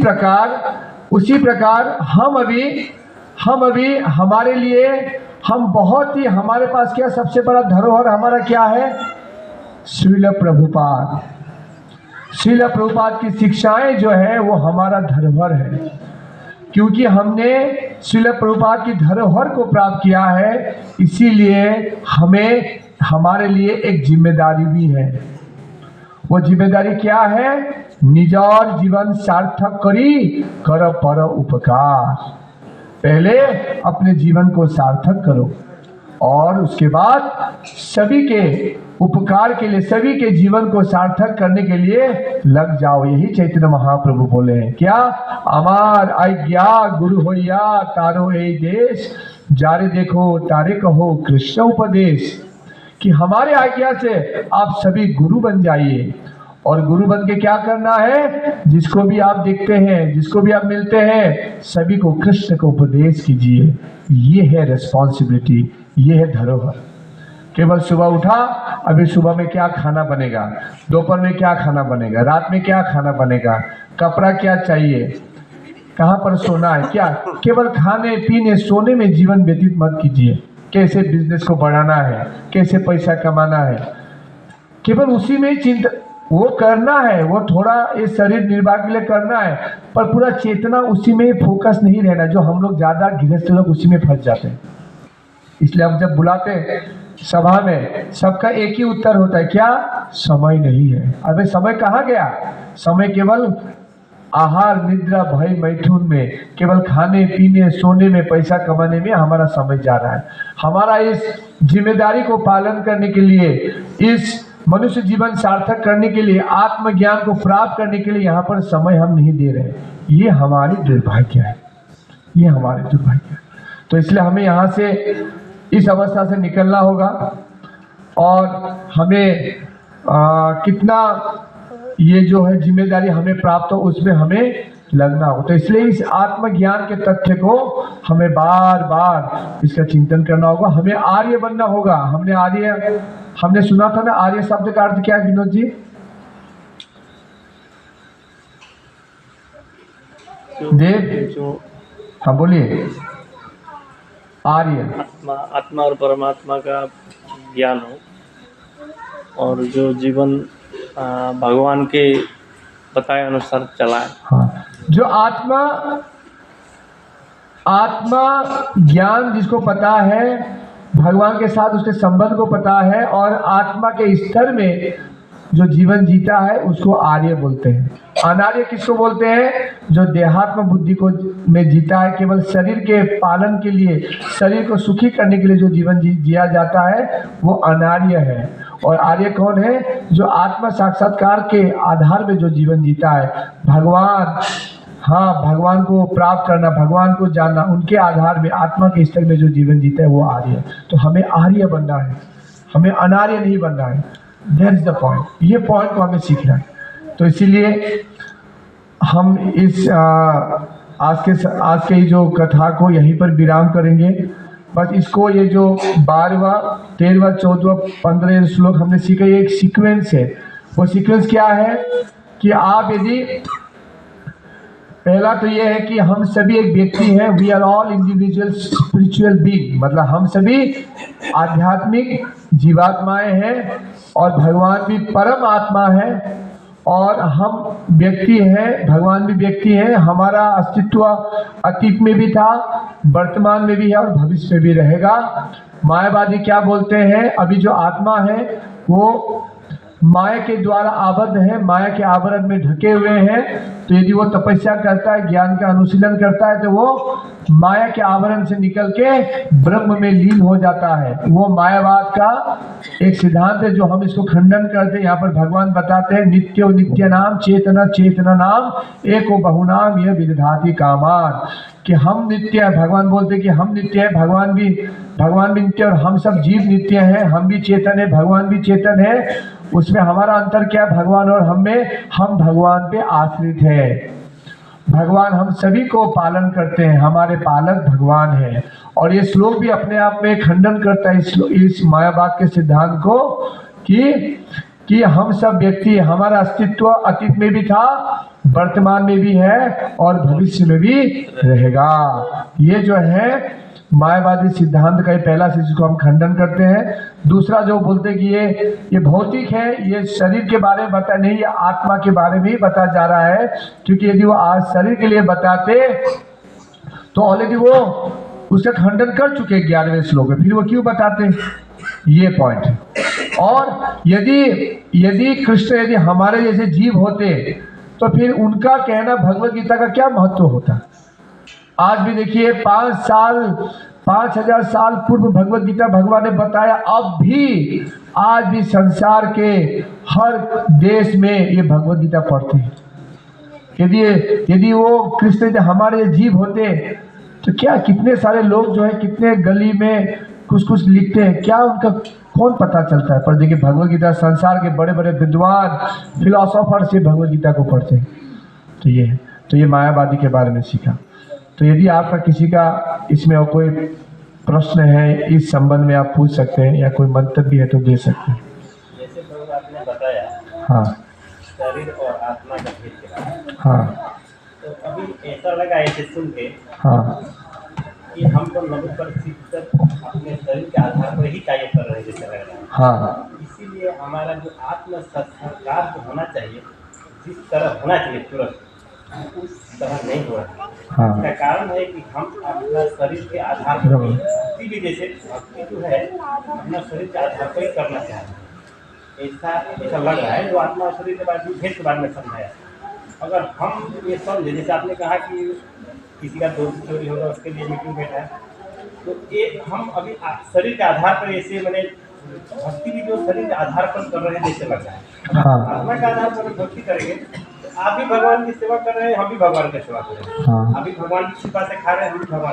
प्रकार हम अभी हमारे लिए हम बहुत ही, हमारे पास क्या सबसे बड़ा धरोहर हमारा क्या है? श्रील प्रभुपाद। श्रील प्रभुपाद की शिक्षाएं जो है वो हमारा धरोहर है, क्योंकि हमने श्रील प्रभुपाद की धरोहर को प्राप्त किया है। इसीलिए हमारे लिए एक जिम्मेदारी भी है। वो जिम्मेदारी क्या है? निजर जीवन सार्थक करी कर पर उपकार। पहले अपने जीवन को सार्थक करो और उसके बाद सभी के उपकार के लिए, सभी के जीवन को सार्थक करने के लिए लग जाओ। यही चैतन्य महाप्रभु बोले हैं। क्या? अमार आज्ञा गुरु होइया तारो ए देश, जारे देखो तारे कहो कृष्ण उपदेश। कि हमारे आज्ञा से आप सभी गुरु बन जाइए। और गुरु बन के क्या करना है? जिसको भी आप देखते हैं, जिसको भी आप मिलते हैं, सभी को कृष्ण को उपदेश कीजिए। ये है रिस्पॉन्सिबिलिटी, ये है धरोहर। केवल सुबह उठा, अभी सुबह में क्या खाना बनेगा, दोपहर में क्या खाना बनेगा, रात में क्या खाना बनेगा, कपड़ा क्या चाहिए, कहाँ पर सोना है, क्या, केवल खाने पीने सोने में जीवन व्यतीत मत कीजिए। कैसे बिजनेस को बढ़ाना है, कैसे पैसा कमाना है, केवल उसी में ही चिंता वो करना है। वो थोड़ा इस शरीर निर्वाह के लिए करना है, पर पूरा चेतना उसी में फोकस नहीं रहना। जो हम लोग ज़्यादा गृहस्थ लोग उसी में फंस जाते हैं। इसलिए हम जब बुलाते हैं सभा में, सबका एक ही उत्तर होता है, क्या? समय नहीं है। अबे समय कहाँ गया? समय केवल आहार निद्रा भय मैथुन में, केवल खाने पीने सोने में पैसा कमाने में हमारा समय जा रहा है। हमारा इस जिम्मेदारी को पालन करने के लिए, इस मनुष्य जीवन सार्थक करने के लिए, आत्मज्ञान को प्राप्त करने के लिए यहाँ पर समय हम नहीं दे रहे। ये हमारी दुर्भाग्य है, ये हमारी दुर्भाग्य है। तो इसलिए हमें यहाँ से इस अवस्था से निकलना होगा और हमें कितना ये जो है जिम्मेदारी हमें प्राप्त हो उसमें हमें लगना हो। तो इसलिए इस आत्मज्ञान के तथ्य को हमें बार बार इसका चिंतन करना होगा। हमें आर्य बनना होगा। हमने सुना था ना, आर्य शब्द का अर्थ क्या है विनोद जी? देव, हाँ बोलिए। आर्य आत्मा और परमात्मा का ज्ञान हो और जो जीवन भगवान के बताए अनुसार चला है। हाँ, जो आत्मा ज्ञान जिसको पता है, भगवान के साथ उसके संबंध को पता है और आत्मा के स्तर में जो जीवन जीता है उसको आर्य बोलते हैं। अनार्य किसको बोलते हैं? जो देहात्म बुद्धि को में जीता है, केवल शरीर के पालन के लिए, शरीर को सुखी करने के लिए जो जीवन जिया जाता है वो अनार्य है। और आर्य कौन है? जो आत्मा साक्षात्कार के आधार में जो जीवन जीता है, भगवान को प्राप्त करना, भगवान को जानना, उनके आधार में आत्मा के स्तर में जो जीवन जीता है वो आर्य है। तो हमें आर्य बनना है, हमें अनार्य नहीं बनना है। That is the point. ये पॉइंट को हमें सीखना है। तो इसीलिए हम इस आज के जो कथा को यहीं पर विराम करेंगे। बस इसको, ये जो 12वां 13वां 14वां 15 श्लोक हमने सीखा, ये एक सीक्वेंस है। वो सीक्वेंस क्या है कि आप यदि, पहला तो ये है कि हम सभी एक व्यक्ति हैं। We are all individual spiritual being, मतलब हम सभी आध्यात्मिक जीवात्माएं हैं और भगवान भी परम आत्मा है और हम व्यक्ति हैं, भगवान भी व्यक्ति हैं। हमारा अस्तित्व अतीत में भी था, वर्तमान में भी है और भविष्य में भी रहेगा। मायावादी क्या बोलते हैं? अभी जो आत्मा है वो माया के द्वारा आबद्ध है, माया के आवरण में ढके हुए हैं। तो यदि वो तपस्या करता है, ज्ञान का अनुशीलन करता है, तो वो माया के आवरण से निकल के ब्रह्म में लीन हो जाता है। वो मायावाद का एक सिद्धांत है जो हम इसको खंडन करते हैं। यहाँ पर भगवान बताते हैं, नित्यो नित्य नाम चेतना चेतना नाम एको बहुनाम यह विदधाति कामान, कि हम नित्य है। भगवान बोलते कि हम नित्य है, भगवान भी नित्य, और हम सब जीव नित्य हैं। हम भी चेतन है, भगवान भी चेतन है। उसमें हमारा अंतर क्या है? भगवान और हम में, हम भगवान पे आश्रित है। भगवान हम सभी को पालन करते हैं, हमारे पालक भगवान है। और ये श्लोक भी अपने आप में खंडन करता है इस मायावाद के सिद्धांत को कि हम सब व्यक्ति, हमारा अस्तित्व अतीत में भी था, वर्तमान में भी है और भविष्य में भी रहेगा। ये जो है मायावादी सिद्धांत का पहला चीज को हम खंडन करते हैं। दूसरा जो बोलते हैं कि ये भौतिक है, ये शरीर के बारे में बता नहीं, ये आत्मा के बारे में ही बता जा रहा है। क्योंकि यदि वो आज शरीर के लिए बताते तो ऑलरेडी वो उसका खंडन कर चुके 11वें श्लोक में, फिर वो क्यों बताते? ये पॉइंट है। और यदि कृष्ण यदि हमारे जैसे जीव होते तो फिर उनका कहना भगवत गीता का क्या महत्व होता। आज भी देखिए 5,000 साल पूर्व भगवत गीता भगवान ने बताया, अब भी आज भी संसार के हर देश में ये भगवत गीता पढ़ते हैं। यदि वो कृष्ण जो हमारे जीव होते तो क्या कितने सारे लोग जो है कितने गली में कुछ लिखते हैं, क्या उनका कौन पता चलता है। पर देखिए भगवत गीता संसार के बड़े बड़े विद्वान फिलोसोफर से भगवत गीता को पढ़ते हैं। तो ये मायावादी के बारे में सीखा। तो यदि आपका किसी का इसमें और कोई प्रश्न है इस संबंध में आप पूछ सकते हैं, या कोई मंतव्य है तो दे सकते हैं। जैसे प्रभु आपने बताया हाँ शरीर और आत्मा का भेद के बारे में, हाँ तो अभी ऐसा लगा ऐसे सुन के हाँ कि हम तो 90% अपने शरीर के आधार पर ही कार्य कर रहे हैं जैसे लग रहा है। हाँ इसीलिए हमारा जो आत्म संस्कार जो होना चाहिए, जिस तरह होना चाहिए तुरंत, उस तरह नहीं हो रहा है। हाँ इसका कारण है कि हम अपना शरीर के आधार पर भक्ति भी जैसे भक्ति जो है अपना शरीर के आधार पर ही करना चाहिए। ऐसा लग रहा है जो आत्मा और शरीर के बारे में भेद के बारे में समझाया। अगर हम ये समझे, जैसे आपने कहा कि किसी का दोस्त चोरी होगा उसके लिए मीटिंग बैठा है, तो ये हम अभी शरीर के आधार पर ऐसे मैंने भक्ति भी जो शरीर के आधार पर कर रहे हैं जैसे लग रहा है। हाँ आत्मा के आधार पर भक्ति करेंगे तो आप भी भगवान की सेवा कर रहे हैं, हम भी भगवान की सेवा कर रहे हैं। हाँ अभी भगवान की कृपा से खा रहे हैं, हम भी भगवान